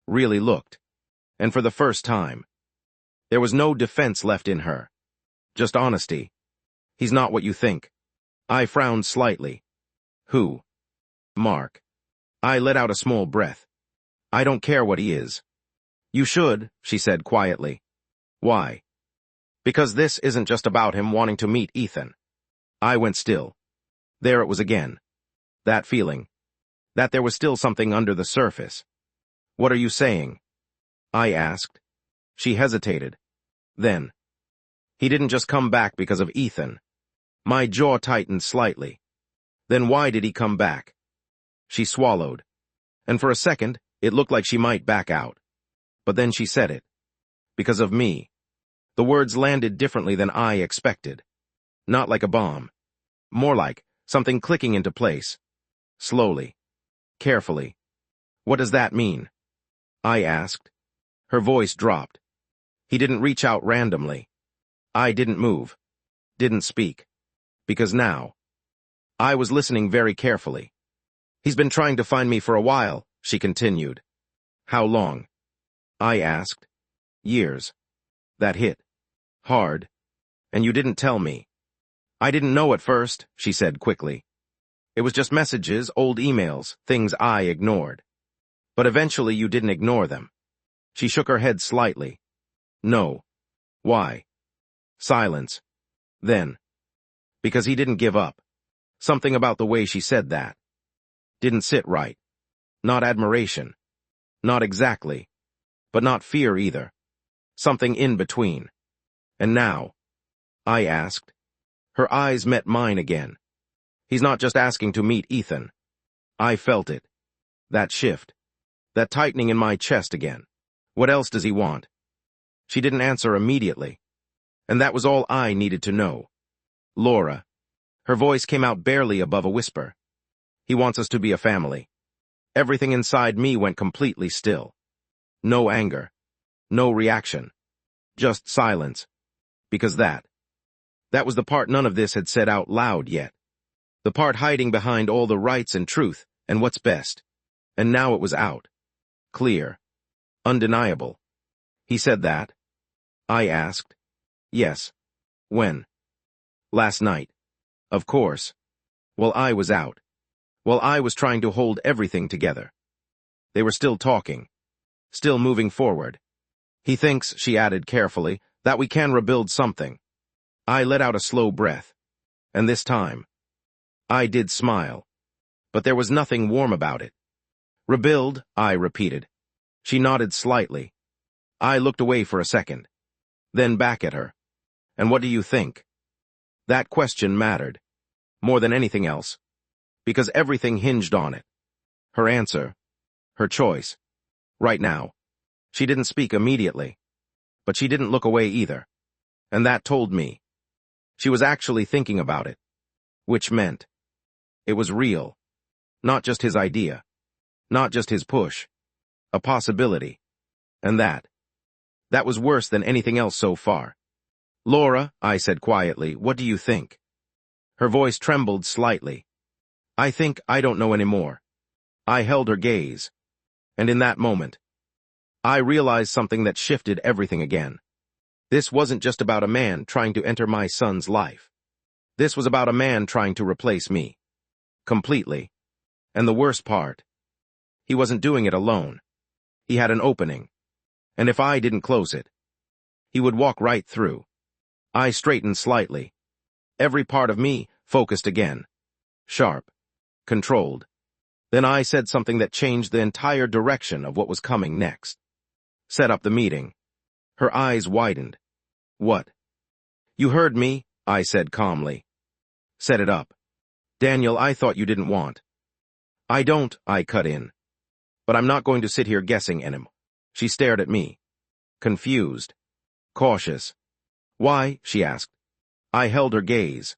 Really looked. And for the first time, there was no defense left in her. Just honesty. He's not what you think. I frowned slightly. Who? Mark. I let out a small breath. I don't care what he is. You should, she said quietly. Why? Because this isn't just about him wanting to meet Ethan. I went still. There it was again. That feeling. That there was still something under the surface. What are you saying? I asked. She hesitated. Then. He didn't just come back because of Ethan. My jaw tightened slightly. Then why did he come back? She swallowed. And for a second, it looked like she might back out. But then she said it. Because of me. The words landed differently than I expected. Not like a bomb. More like something clicking into place. Slowly. Carefully. What does that mean? I asked. Her voice dropped. He didn't reach out randomly. I didn't move. Didn't speak. Because now, I was listening very carefully. He's been trying to find me for a while, she continued. How long? I asked. Years. That hit. Hard. And you didn't tell me. I didn't know at first, she said quickly. It was just messages, old emails, things I ignored. But eventually you didn't ignore them. She shook her head slightly. No. Why? Silence. Then. Because he didn't give up. Something about the way she said that didn't sit right. Not admiration. Not exactly. But not fear either. Something in between. And now? I asked. Her eyes met mine again. He's not just asking to meet Ethan. I felt it. That shift. That tightening in my chest again. What else does he want? She didn't answer immediately. And that was all I needed to know. Laura. Her voice came out barely above a whisper. He wants us to be a family. Everything inside me went completely still. No anger. No reaction. Just silence. Because that was the part none of this had said out loud yet. The part hiding behind all the rights and truth and what's best. And now it was out. Clear. Undeniable. He said that? I asked. Yes. When? Last night. Of course. While I was out. While I was trying to hold everything together. They were still talking. Still moving forward. He thinks, she added carefully, that we can rebuild something. I let out a slow breath. And this time, I did smile. But there was nothing warm about it. Rebuild, I repeated. She nodded slightly. I looked away for a second. Then back at her. And what do you think? That question mattered. More than anything else. Because everything hinged on it. Her answer. Her choice. Right now. She didn't speak immediately. But she didn't look away either. And that told me. She was actually thinking about it. Which meant. It was real. Not just his idea. Not just his push. A possibility. And that was worse than anything else so far. Laura, I said quietly, what do you think? Her voice trembled slightly. I think I don't know anymore. I held her gaze. And in that moment, I realized something that shifted everything again. This wasn't just about a man trying to enter my son's life. This was about a man trying to replace me. Completely. And the worst part, he wasn't doing it alone. He had an opening. And if I didn't close it, he would walk right through. I straightened slightly. Every part of me focused again. Sharp. Controlled. Then I said something that changed the entire direction of what was coming next. Set up the meeting. Her eyes widened. What? You heard me, I said calmly. Set it up. Daniel, I thought you didn't want. I don't, I cut in. But I'm not going to sit here guessing anymore. She stared at me. Confused. Cautious. Why? She asked. I held her gaze.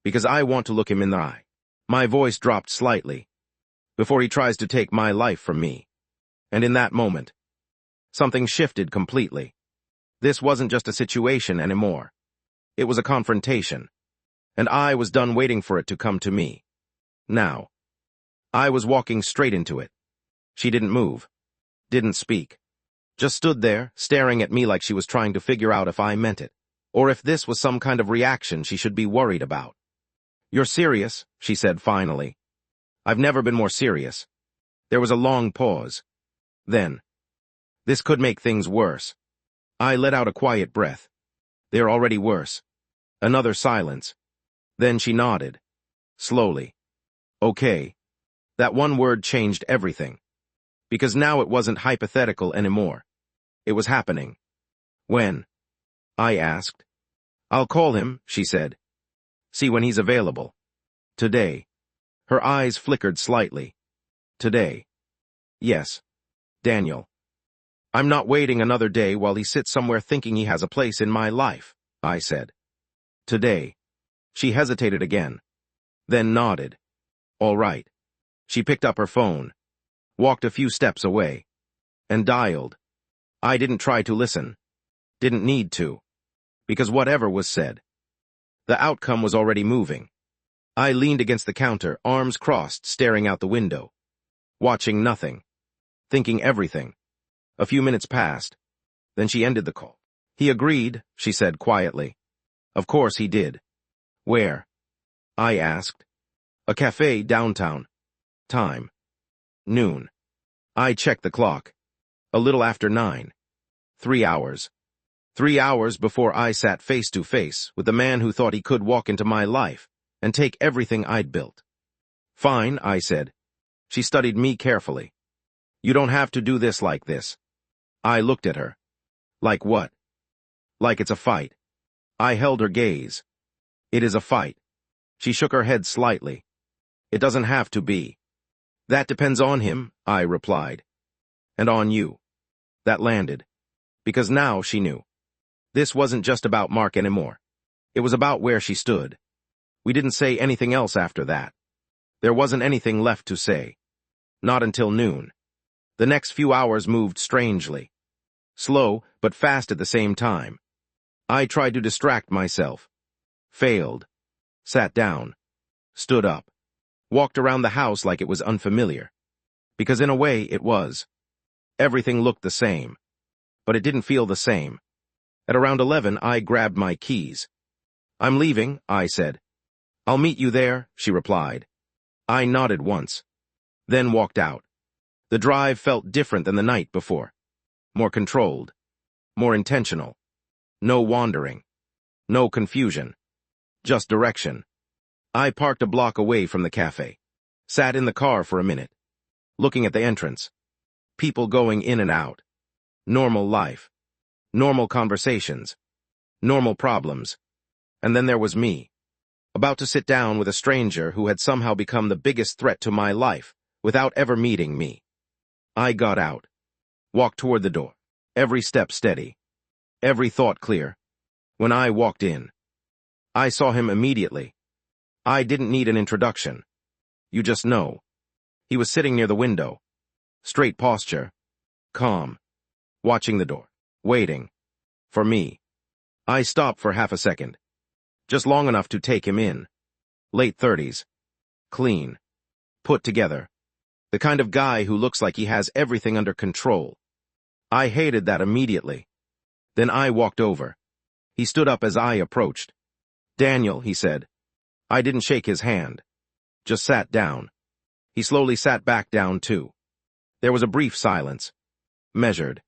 Because I want to look him in the eye. My voice dropped slightly. Before he tries to take my life from me. And in that moment, something shifted completely. This wasn't just a situation anymore. It was a confrontation. And I was done waiting for it to come to me. Now. I was walking straight into it. She didn't move. Didn't speak. Just stood there, staring at me like she was trying to figure out if I meant it, or if this was some kind of reaction she should be worried about. You're serious, she said finally. I've never been more serious. There was a long pause. Then. This could make things worse. I let out a quiet breath. They're already worse. Another silence. Then she nodded. Slowly. Okay. That one word changed everything. Because now it wasn't hypothetical anymore. It was happening. When? I asked. I'll call him, she said. See when he's available. Today. Her eyes flickered slightly. Today. Yes. Daniel. I'm not waiting another day while he sits somewhere thinking he has a place in my life, I said. Today. She hesitated again. Then nodded. All right. She picked up her phone. Walked a few steps away. And dialed. I didn't try to listen. Didn't need to. Because whatever was said. The outcome was already moving. I leaned against the counter, arms crossed, staring out the window. Watching nothing. Thinking everything. A few minutes passed. Then she ended the call. He agreed, she said quietly. Of course he did. Where? I asked. A cafe downtown. Time. Noon. I checked the clock. A little after 9. 3 hours. 3 hours before I sat face to face with the man who thought he could walk into my life and take everything I'd built. Fine, I said. She studied me carefully. You don't have to do this like this. I looked at her. Like what? Like it's a fight. I held her gaze. It is a fight. She shook her head slightly. It doesn't have to be. That depends on him, I replied. And on you. That landed. Because now she knew. This wasn't just about Mark anymore. It was about where she stood. We didn't say anything else after that. There wasn't anything left to say. Not until noon. The next few hours moved strangely. Slow, but fast at the same time. I tried to distract myself. Failed. Sat down. Stood up. Walked around the house like it was unfamiliar. Because in a way, it was. Everything looked the same. But it didn't feel the same. At around 11, I grabbed my keys. I'm leaving, I said. I'll meet you there, she replied. I nodded once. Then walked out. The drive felt different than the night before. More controlled. More intentional. No wandering. No confusion. Just direction. I parked a block away from the cafe. Sat in the car for a minute. Looking at the entrance. People going in and out. Normal life. Normal conversations. Normal problems. And then there was me. About to sit down with a stranger who had somehow become the biggest threat to my life without ever meeting me. I got out. Walked toward the door. Every step steady. Every thought clear. When I walked in, I saw him immediately. I didn't need an introduction. You just know. He was sitting near the window. Straight posture. Calm. Watching the door. Waiting. For me. I stopped for half a second. Just long enough to take him in. Late 30s. Clean. Put together. The kind of guy who looks like he has everything under control. I hated that immediately. Then I walked over. He stood up as I approached. Daniel, he said. I didn't shake his hand. Just sat down. He slowly sat back down too. There was a brief silence. Measured.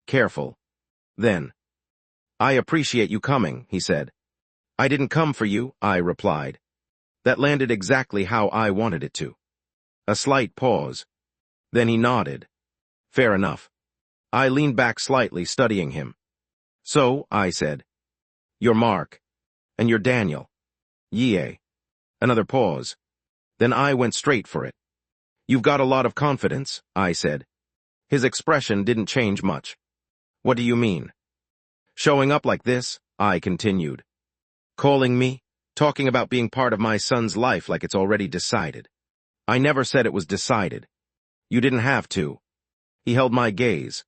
Careful. Then. I appreciate you coming, he said. I didn't come for you, I replied. That landed exactly how I wanted it to. A slight pause. Then he nodded. Fair enough. I leaned back slightly, studying him. So, I said. You're Mark. And you're Daniel. Yea. Another pause. Then I went straight for it. You've got a lot of confidence, I said. His expression didn't change much. What do you mean? Showing up like this, I continued. Calling me, talking about being part of my son's life like it's already decided. I never said it was decided. You didn't have to. He held my gaze.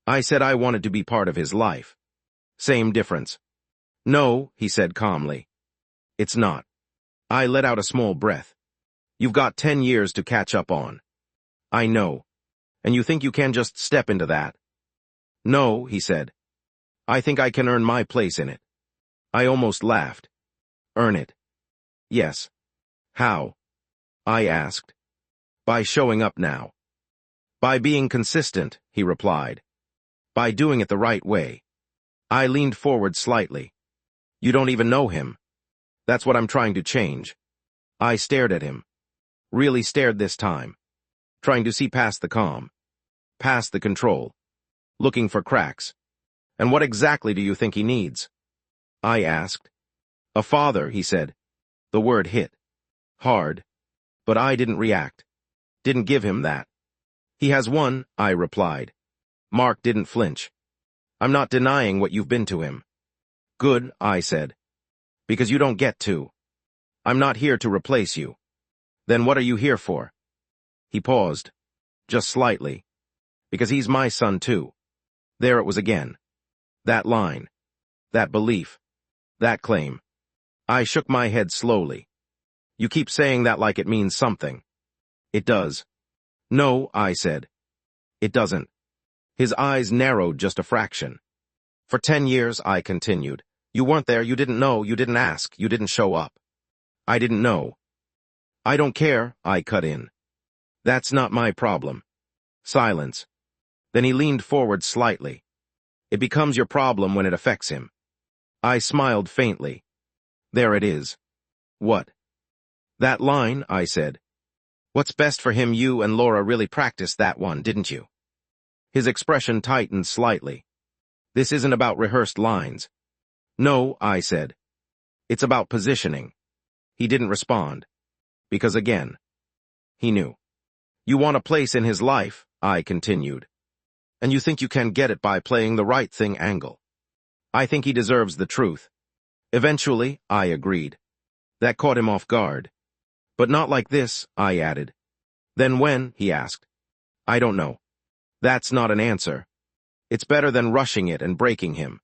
I said I wanted to be part of his life. Same difference. No, he said calmly. It's not. I let out a small breath. You've got 10 years to catch up on. I know. And you think you can just step into that? No, he said. I think I can earn my place in it. I almost laughed. Earn it? Yes. How? I asked. By showing up now. By being consistent, he replied. By doing it the right way. I leaned forward slightly. You don't even know him. That's what I'm trying to change. I stared at him. Really stared this time. Trying to see past the calm. Past the control. Looking for cracks. And what exactly do you think he needs? I asked. A father, he said. The word hit. Hard. But I didn't react. Didn't give him that. He has one, I replied. Mark didn't flinch. I'm not denying what you've been to him. Good, I said. Because you don't get to. I'm not here to replace you. Then what are you here for? He paused. Just slightly. Because he's my son too. There it was again. That line. That belief. That claim. I shook my head slowly. You keep saying that like it means something. It does. No, I said. It doesn't. His eyes narrowed just a fraction. For 10 years, I continued. You weren't there, you didn't know, you didn't ask, you didn't show up. I didn't know. I don't care, I cut in. That's not my problem. Silence. Then he leaned forward slightly. It becomes your problem when it affects him. I smiled faintly. There it is. What? That line, I said. What's best for him, you and Laura really practiced that one, didn't you? His expression tightened slightly. This isn't about rehearsed lines. No, I said. It's about positioning. He didn't respond. Because again, he knew. You want a place in his life, I continued. And you think you can get it by playing the right thing angle. I think he deserves the truth. Eventually, I agreed. That caught him off guard. But not like this, I added. Then when, he asked. I don't know. That's not an answer. It's better than rushing it and breaking him.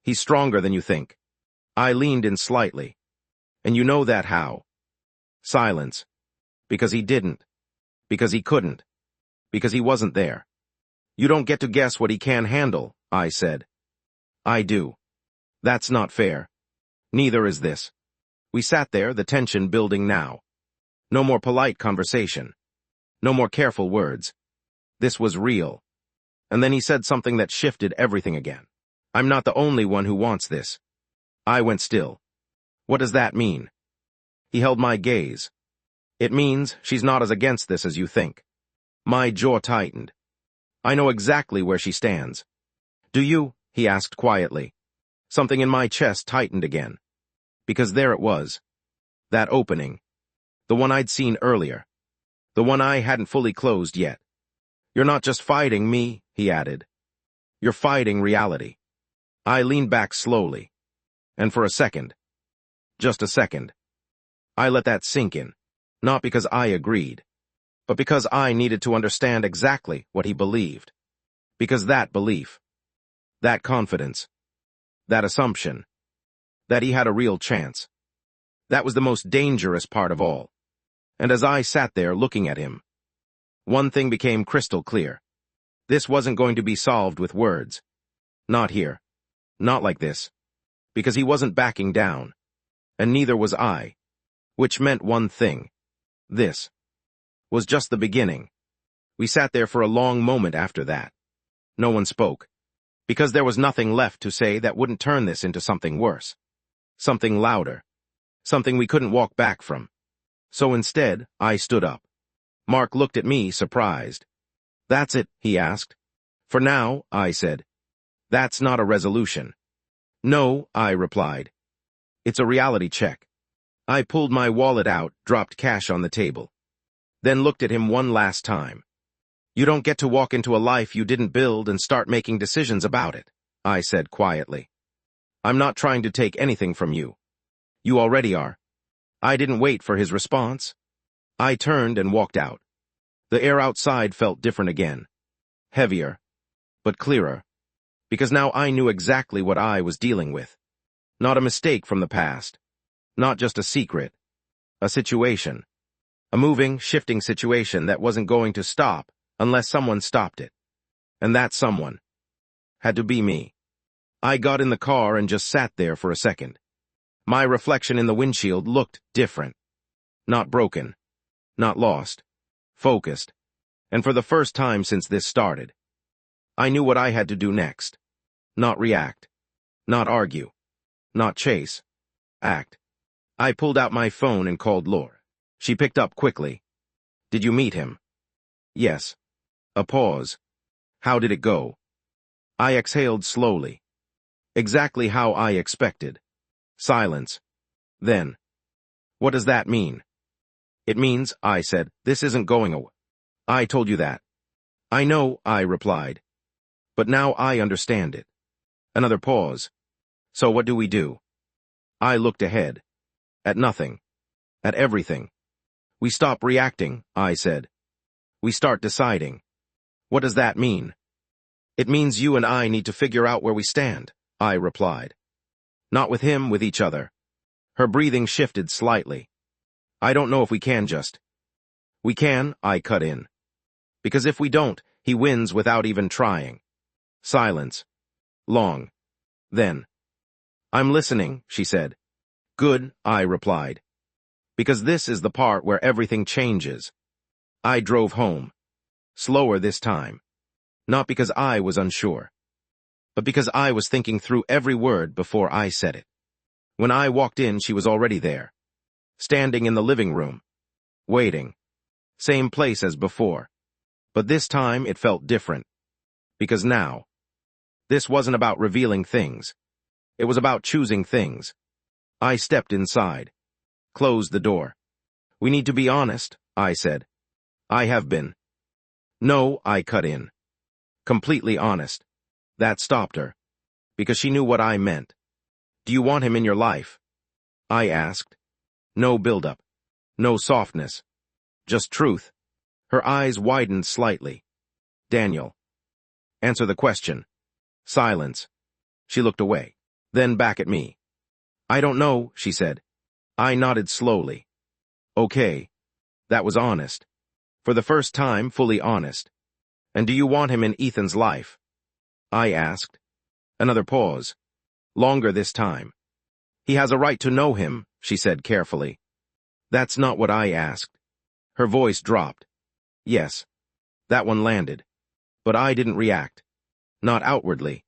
He's stronger than you think. I leaned in slightly. And you know that how? Silence. Because he didn't. Because he couldn't. Because he wasn't there. You don't get to guess what he can handle, I said. I do. That's not fair. Neither is this. We sat there, the tension building now. No more polite conversation. No more careful words. This was real. And then he said something that shifted everything again. I'm not the only one who wants this. I went still. What does that mean? He held my gaze. It means she's not as against this as you think. My jaw tightened. I know exactly where she stands. Do you? He asked quietly. Something in my chest tightened again. Because there it was. That opening. The one I'd seen earlier. The one I hadn't fully closed yet. You're not just fighting me, he added. You're fighting reality. I leaned back slowly. And for a second. Just a second. I let that sink in. Not because I agreed. But because I needed to understand exactly what he believed. Because that belief. That confidence. That assumption. That he had a real chance. That was the most dangerous part of all. And as I sat there looking at him, one thing became crystal clear. This wasn't going to be solved with words. Not here. Not like this. Because he wasn't backing down. And neither was I. Which meant one thing. This was just the beginning. We sat there for a long moment after that. No one spoke. Because there was nothing left to say that wouldn't turn this into something worse. Something louder. Something we couldn't walk back from. So instead, I stood up. Mark looked at me, surprised. That's it, he asked. For now, I said. That's not a resolution. No, I replied. It's a reality check. I pulled my wallet out, dropped cash on the table. Then looked at him one last time. You don't get to walk into a life you didn't build and start making decisions about it, I said quietly. I'm not trying to take anything from you. You already are. I didn't wait for his response. I turned and walked out. The air outside felt different again. Heavier, but clearer. Because now I knew exactly what I was dealing with. Not a mistake from the past. Not just a secret. A situation. A moving, shifting situation that wasn't going to stop unless someone stopped it. And that someone had to be me. I got in the car and just sat there for a second. My reflection in the windshield looked different. Not broken. Not lost. Focused. And for the first time since this started, I knew what I had to do next. Not react. Not argue. Not chase. Act. I pulled out my phone and called Laura. She picked up quickly. Did you meet him? Yes. A pause. How did it go? I exhaled slowly. Exactly how I expected. Silence. Then. What does that mean? It means, I said, this isn't going away. I told you that. I know, I replied. But now I understand it. Another pause. So what do we do? I looked ahead. At nothing. At everything. We stop reacting, I said. We start deciding. What does that mean? It means you and I need to figure out where we stand, I replied. Not with him, with each other. Her breathing shifted slightly. I don't know if we can just. We can, I cut in. Because if we don't, he wins without even trying. Silence. Long. Then. I'm listening, she said. Good, I replied. Because this is the part where everything changes. I drove home. Slower this time. Not because I was unsure, but because I was thinking through every word before I said it. When I walked in, she was already there. Standing in the living room. Waiting. Same place as before. But this time it felt different. Because now, this wasn't about revealing things. It was about choosing things. I stepped inside. Closed the door. We need to be honest, I said. I have been. No, I cut in. Completely honest. That stopped her. Because she knew what I meant. Do you want him in your life? I asked. No build-up. No softness. Just truth. Her eyes widened slightly. Daniel. Answer the question. Silence. She looked away. Then back at me. I don't know, she said. I nodded slowly. Okay. That was honest. For the first time, fully honest. And do you want him in Ethan's life? I asked. Another pause. Longer this time. He has a right to know him, she said carefully. That's not what I asked. Her voice dropped. Yes. That one landed. But I didn't react. Not outwardly.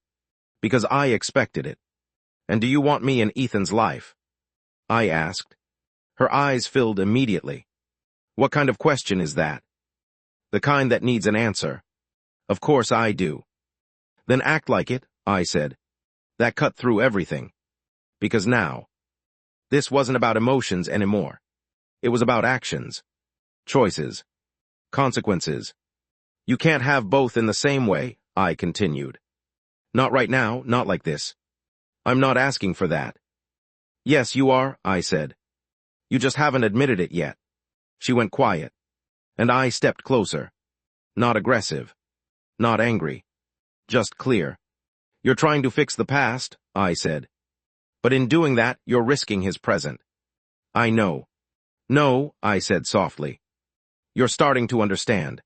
Because I expected it. And do you want me in Ethan's life? I asked. Her eyes filled immediately. What kind of question is that? The kind that needs an answer. Of course I do. Then act like it, I said. That cut through everything. Because now, this wasn't about emotions anymore. It was about actions. Choices. Consequences. You can't have both in the same way, I continued. Not right now, not like this. I'm not asking for that. Yes, you are, I said. You just haven't admitted it yet. She went quiet. And I stepped closer. Not aggressive. Not angry. Just clear. You're trying to fix the past, I said. But in doing that, you're risking his present. I know. No, I said softly. You're starting to understand.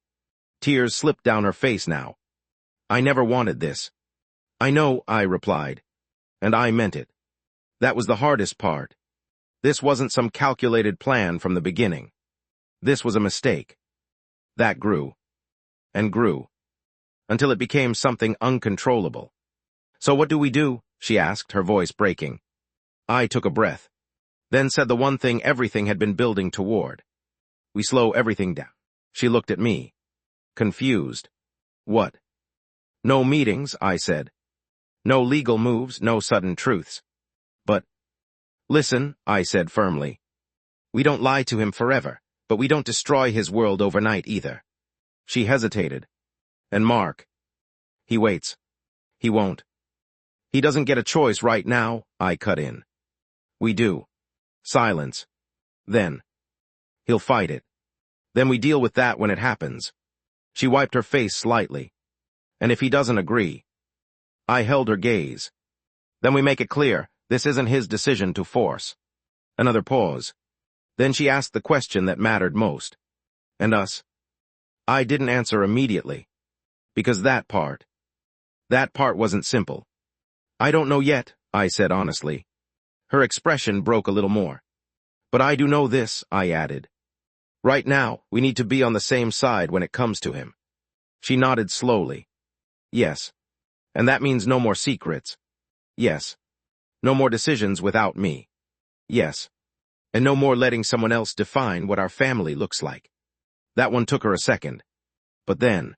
Tears slipped down her face now. I never wanted this. I know, I replied. And I meant it. That was the hardest part. This wasn't some calculated plan from the beginning. This was a mistake. That grew. And grew. Until it became something uncontrollable. So what do we do? She asked, her voice breaking. I took a breath. Then said the one thing everything had been building toward. We slow everything down. She looked at me. Confused. What? No meetings, I said. No legal moves, no sudden truths. But Listen, I said firmly. We don't lie to him forever, but we don't destroy his world overnight either. She hesitated. And Mark? He waits. He won't. He doesn't get a choice right now, I cut in. We do. Silence. Then. He'll fight it. Then we deal with that when it happens. She wiped her face slightly. And if he doesn't agree? I held her gaze. Then we make it clear, this isn't his decision to force. Another pause. Then she asked the question that mattered most. And us? I didn't answer immediately. Because that part wasn't simple. I don't know yet, I said honestly. Her expression broke a little more. But I do know this, I added. Right now, we need to be on the same side when it comes to him. She nodded slowly. Yes. And that means no more secrets. Yes. No more decisions without me. Yes. And no more letting someone else define what our family looks like. That one took her a second. But then.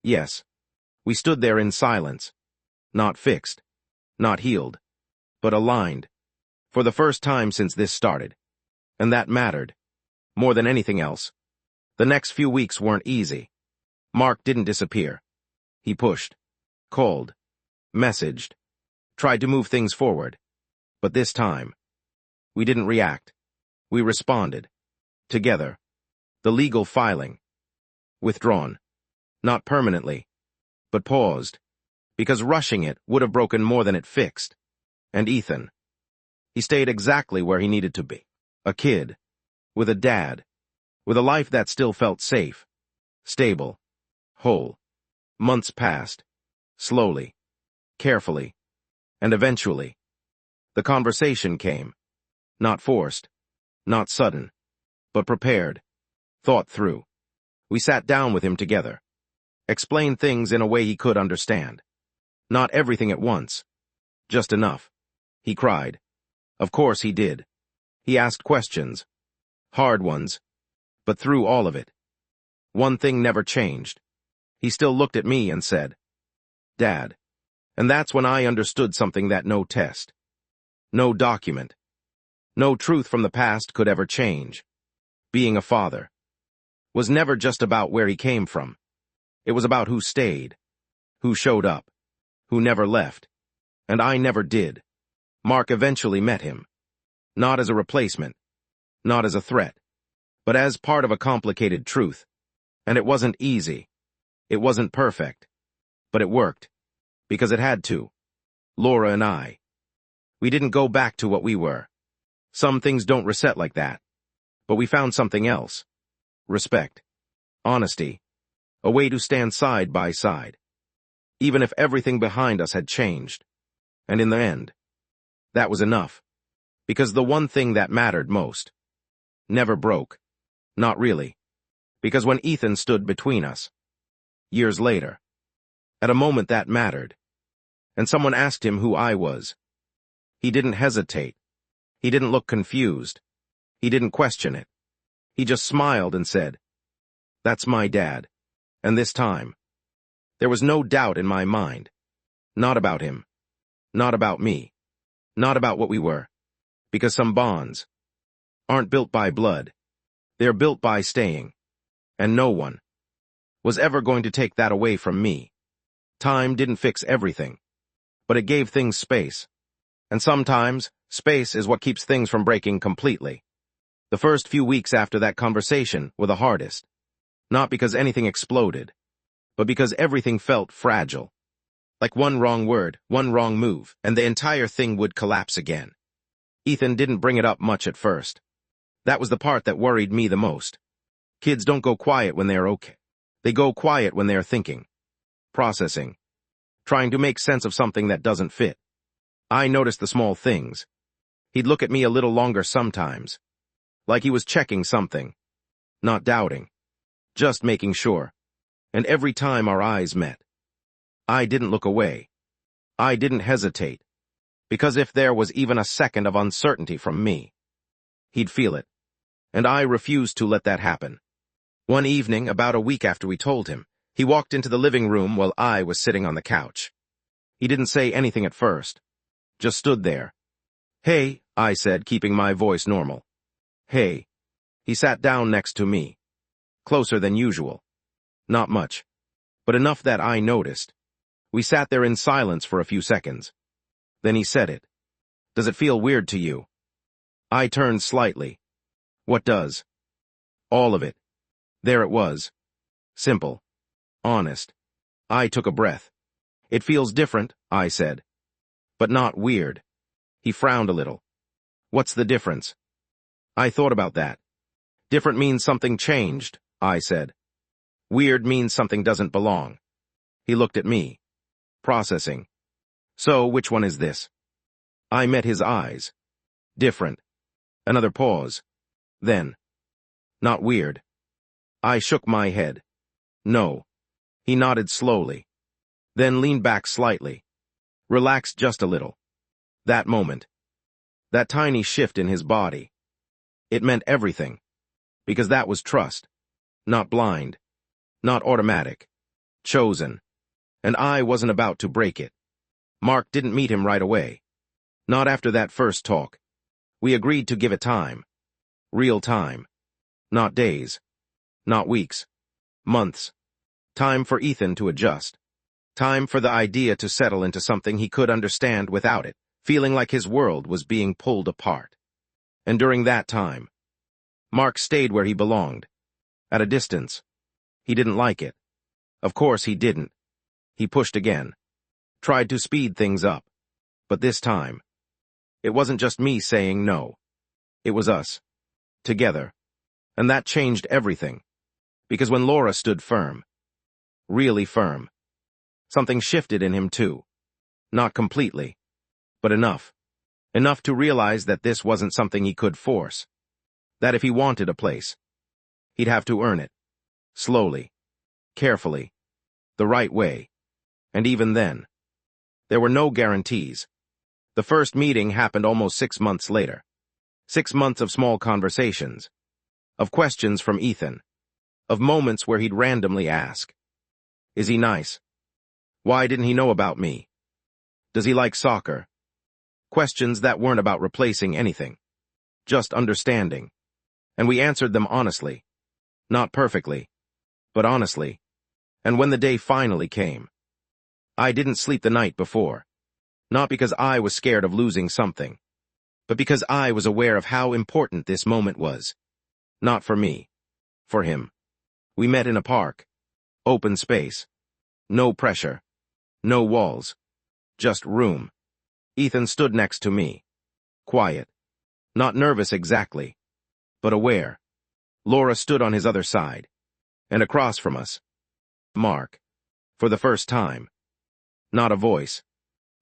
Yes. We stood there in silence. Not fixed. Not healed. But aligned. For the first time since this started. And that mattered. More than anything else. The next few weeks weren't easy. Mark didn't disappear. He pushed. Called. Messaged. Tried to move things forward. But this time, we didn't react. We responded. Together. The legal filing. Withdrawn. Not permanently. But paused. Because rushing it would have broken more than it fixed. And Ethan. He stayed exactly where he needed to be. A kid. With a dad. With a life that still felt safe. Stable. Whole. Months passed. Slowly. Carefully. And eventually. The conversation came. Not forced. Not sudden. But prepared. Thought through. We sat down with him together. Explained things in a way he could understand. Not everything at once. Just enough. He cried. Of course he did. He asked questions. Hard ones. But through all of it. One thing never changed. He still looked at me and said, Dad. And that's when I understood something that no test. No document. No truth from the past could ever change. Being a father. Was never just about where he came from. It was about who stayed. Who showed up. Who never left. And I never did. Mark eventually met him. Not as a replacement. Not as a threat. But as part of a complicated truth. And it wasn't easy. It wasn't perfect. But it worked. Because it had to. Laura and I. We didn't go back to what we were. Some things don't reset like that. But we found something else. Respect. Honesty. A way to stand side by side. Even if everything behind us had changed. And in the end, that was enough. Because the one thing that mattered most never broke. Not really. Because when Ethan stood between us, years later, at a moment that mattered, and someone asked him who I was, he didn't hesitate. He didn't look confused. He didn't question it. He just smiled and said, That's my dad. And this time, there was no doubt in my mind. Not about him. Not about me. Not about what we were. Because some bonds aren't built by blood. They're built by staying. And no one was ever going to take that away from me. Time didn't fix everything. But it gave things space. And sometimes, space is what keeps things from breaking completely. The first few weeks after that conversation were the hardest. Not because anything exploded, but because everything felt fragile. Like one wrong word, one wrong move, and the entire thing would collapse again. Ethan didn't bring it up much at first. That was the part that worried me the most. Kids don't go quiet when they're okay. They go quiet when they're thinking, processing, trying to make sense of something that doesn't fit. I noticed the small things. He'd look at me a little longer sometimes, like he was checking something, not doubting, just making sure. And every time our eyes met, I didn't look away. I didn't hesitate, because if there was even a second of uncertainty from me, he'd feel it. And I refused to let that happen. One evening, about a week after we told him, he walked into the living room while I was sitting on the couch. He didn't say anything at first, just stood there, Hey, I said, keeping my voice normal. Hey. He sat down next to me. Closer than usual. Not much. But enough that I noticed. We sat there in silence for a few seconds. Then he said it. Does it feel weird to you? I turned slightly. What does? All of it. There it was. Simple. Honest. I took a breath. It feels different, I said. But not weird. He frowned a little. What's the difference? I thought about that. Different means something changed, I said. Weird means something doesn't belong. He looked at me. Processing. So, which one is this? I met his eyes. Different. Another pause. Then. Not weird. I shook my head. No. He nodded slowly. Then leaned back slightly. Relaxed just a little. That moment. That tiny shift in his body. It meant everything. Because that was trust. Not blind. Not automatic. Chosen. And I wasn't about to break it. Mark didn't meet him right away. Not after that first talk. We agreed to give it time. Real time. Not days. Not weeks. Months. Time for Ethan to adjust. Time for the idea to settle into something he could understand without it, feeling like his world was being pulled apart. And during that time, Mark stayed where he belonged. At a distance. He didn't like it. Of course he didn't. He pushed again. Tried to speed things up. But this time, it wasn't just me saying no. It was us. Together. And that changed everything. Because when Laura stood firm, really firm, something shifted in him too. Not completely, but enough. Enough to realize that this wasn't something he could force. That if he wanted a place, he'd have to earn it. Slowly. Carefully. The right way. And even then, there were no guarantees. The first meeting happened almost 6 months later. 6 months of small conversations. Of questions from Ethan. Of moments where he'd randomly ask. Is he nice? Why didn't he know about me? Does he like soccer? Questions that weren't about replacing anything. Just understanding. And we answered them honestly. Not perfectly. But honestly. And when the day finally came, I didn't sleep the night before. Not because I was scared of losing something, but because I was aware of how important this moment was. Not for me. For him. We met in a park. Open space. No pressure. No walls. Just room. Ethan stood next to me. Quiet. Not nervous exactly, but aware. Laura stood on his other side. And across from us, Mark. For the first time. Not a voice.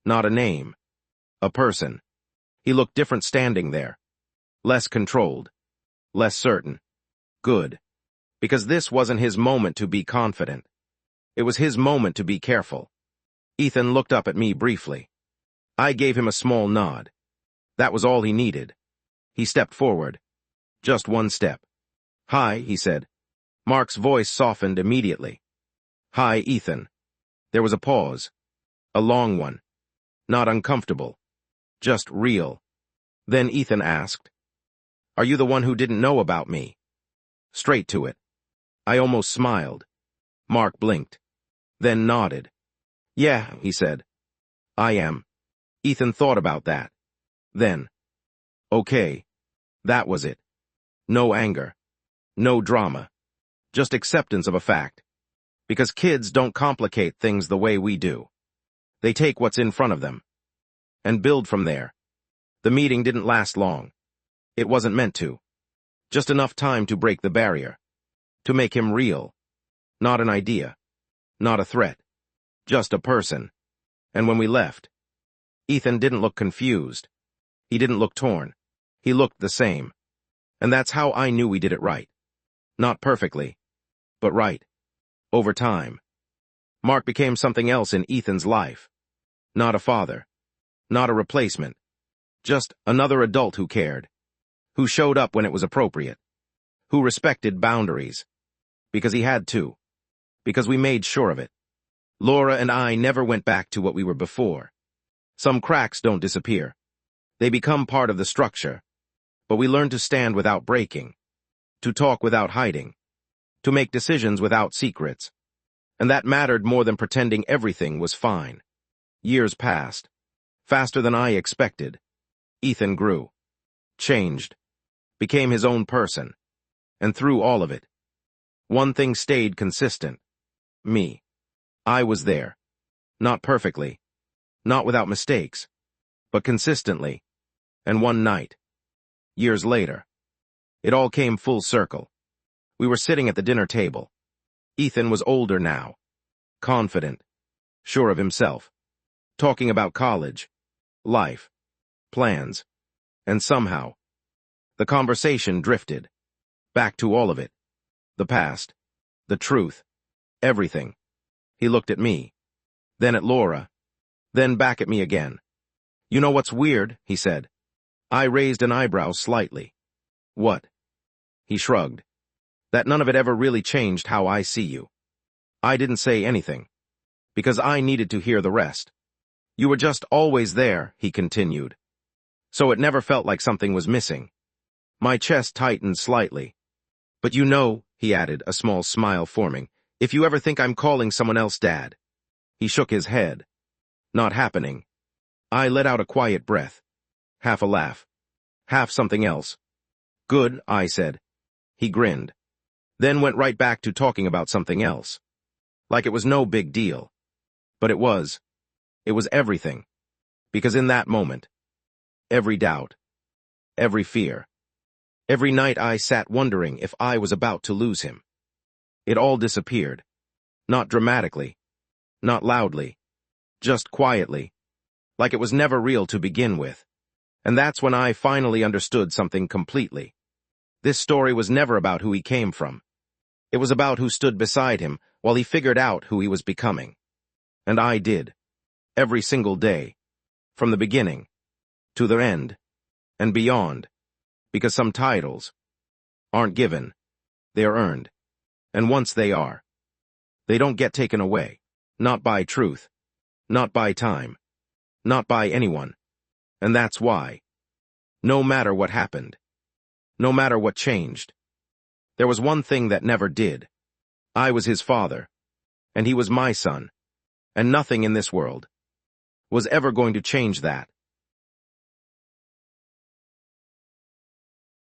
Not a name. A person. He looked different standing there. Less controlled. Less certain. Good. Because this wasn't his moment to be confident. It was his moment to be careful. Ethan looked up at me briefly. I gave him a small nod. That was all he needed. He stepped forward. Just one step. Hi, he said. Mark's voice softened immediately. Hi, Ethan. There was a pause. A long one. Not uncomfortable. Just real. Then Ethan asked, Are you the one who didn't know about me? Straight to it. I almost smiled. Mark blinked. Then nodded. Yeah, he said. I am. Ethan thought about that. Then. Okay. That was it. No anger. No drama. Just acceptance of a fact. Because kids don't complicate things the way we do. They take what's in front of them. And build from there. The meeting didn't last long. It wasn't meant to. Just enough time to break the barrier. To make him real. Not an idea. Not a threat. Just a person. And when we left, Ethan didn't look confused. He didn't look torn. He looked the same. And that's how I knew we did it right. Not perfectly, but right. Over time. Mark became something else in Ethan's life. Not a father. Not a replacement. Just another adult who cared. Who showed up when it was appropriate. Who respected boundaries. Because he had to. Because we made sure of it. Laura and I never went back to what we were before. Some cracks don't disappear. They become part of the structure, but we learn to stand without breaking, to talk without hiding, to make decisions without secrets. And that mattered more than pretending everything was fine. Years passed. Faster than I expected. Ethan grew, changed, became his own person. And through all of it, one thing stayed consistent. Me. I was there. Not perfectly, not without mistakes, but consistently. And one night, years later, it all came full circle. We were sitting at the dinner table. Ethan was older now, confident, sure of himself, talking about college, life, plans, and somehow, the conversation drifted back to all of it, the past, the truth, everything. He looked at me, then at Laura, then back at me again. "You know what's weird?" he said. I raised an eyebrow slightly. "What?" He shrugged. "That none of it ever really changed how I see you." I didn't say anything, because I needed to hear the rest. "You were just always there," he continued. "So it never felt like something was missing." My chest tightened slightly. "But you know," he added, a small smile forming, "if you ever think I'm calling someone else Dad." He shook his head. "Not happening." I let out a quiet breath, half a laugh, half something else. "Good," I said. He grinned, then went right back to talking about something else. Like it was no big deal. But it was. It was everything. Because in that moment, every doubt, every fear, every night I sat wondering if I was about to lose him. It all disappeared. Not dramatically, not loudly, just quietly, like it was never real to begin with. And that's when I finally understood something completely. This story was never about who he came from. It was about who stood beside him while he figured out who he was becoming. And I did. Every single day. From the beginning. To the end. And beyond. Because some titles aren't given. They are earned. And once they are, they don't get taken away. Not by truth. Not by time. Not by anyone. And that's why. No matter what happened. No matter what changed. There was one thing that never did. I was his father. And he was my son. And nothing in this world was ever going to change that.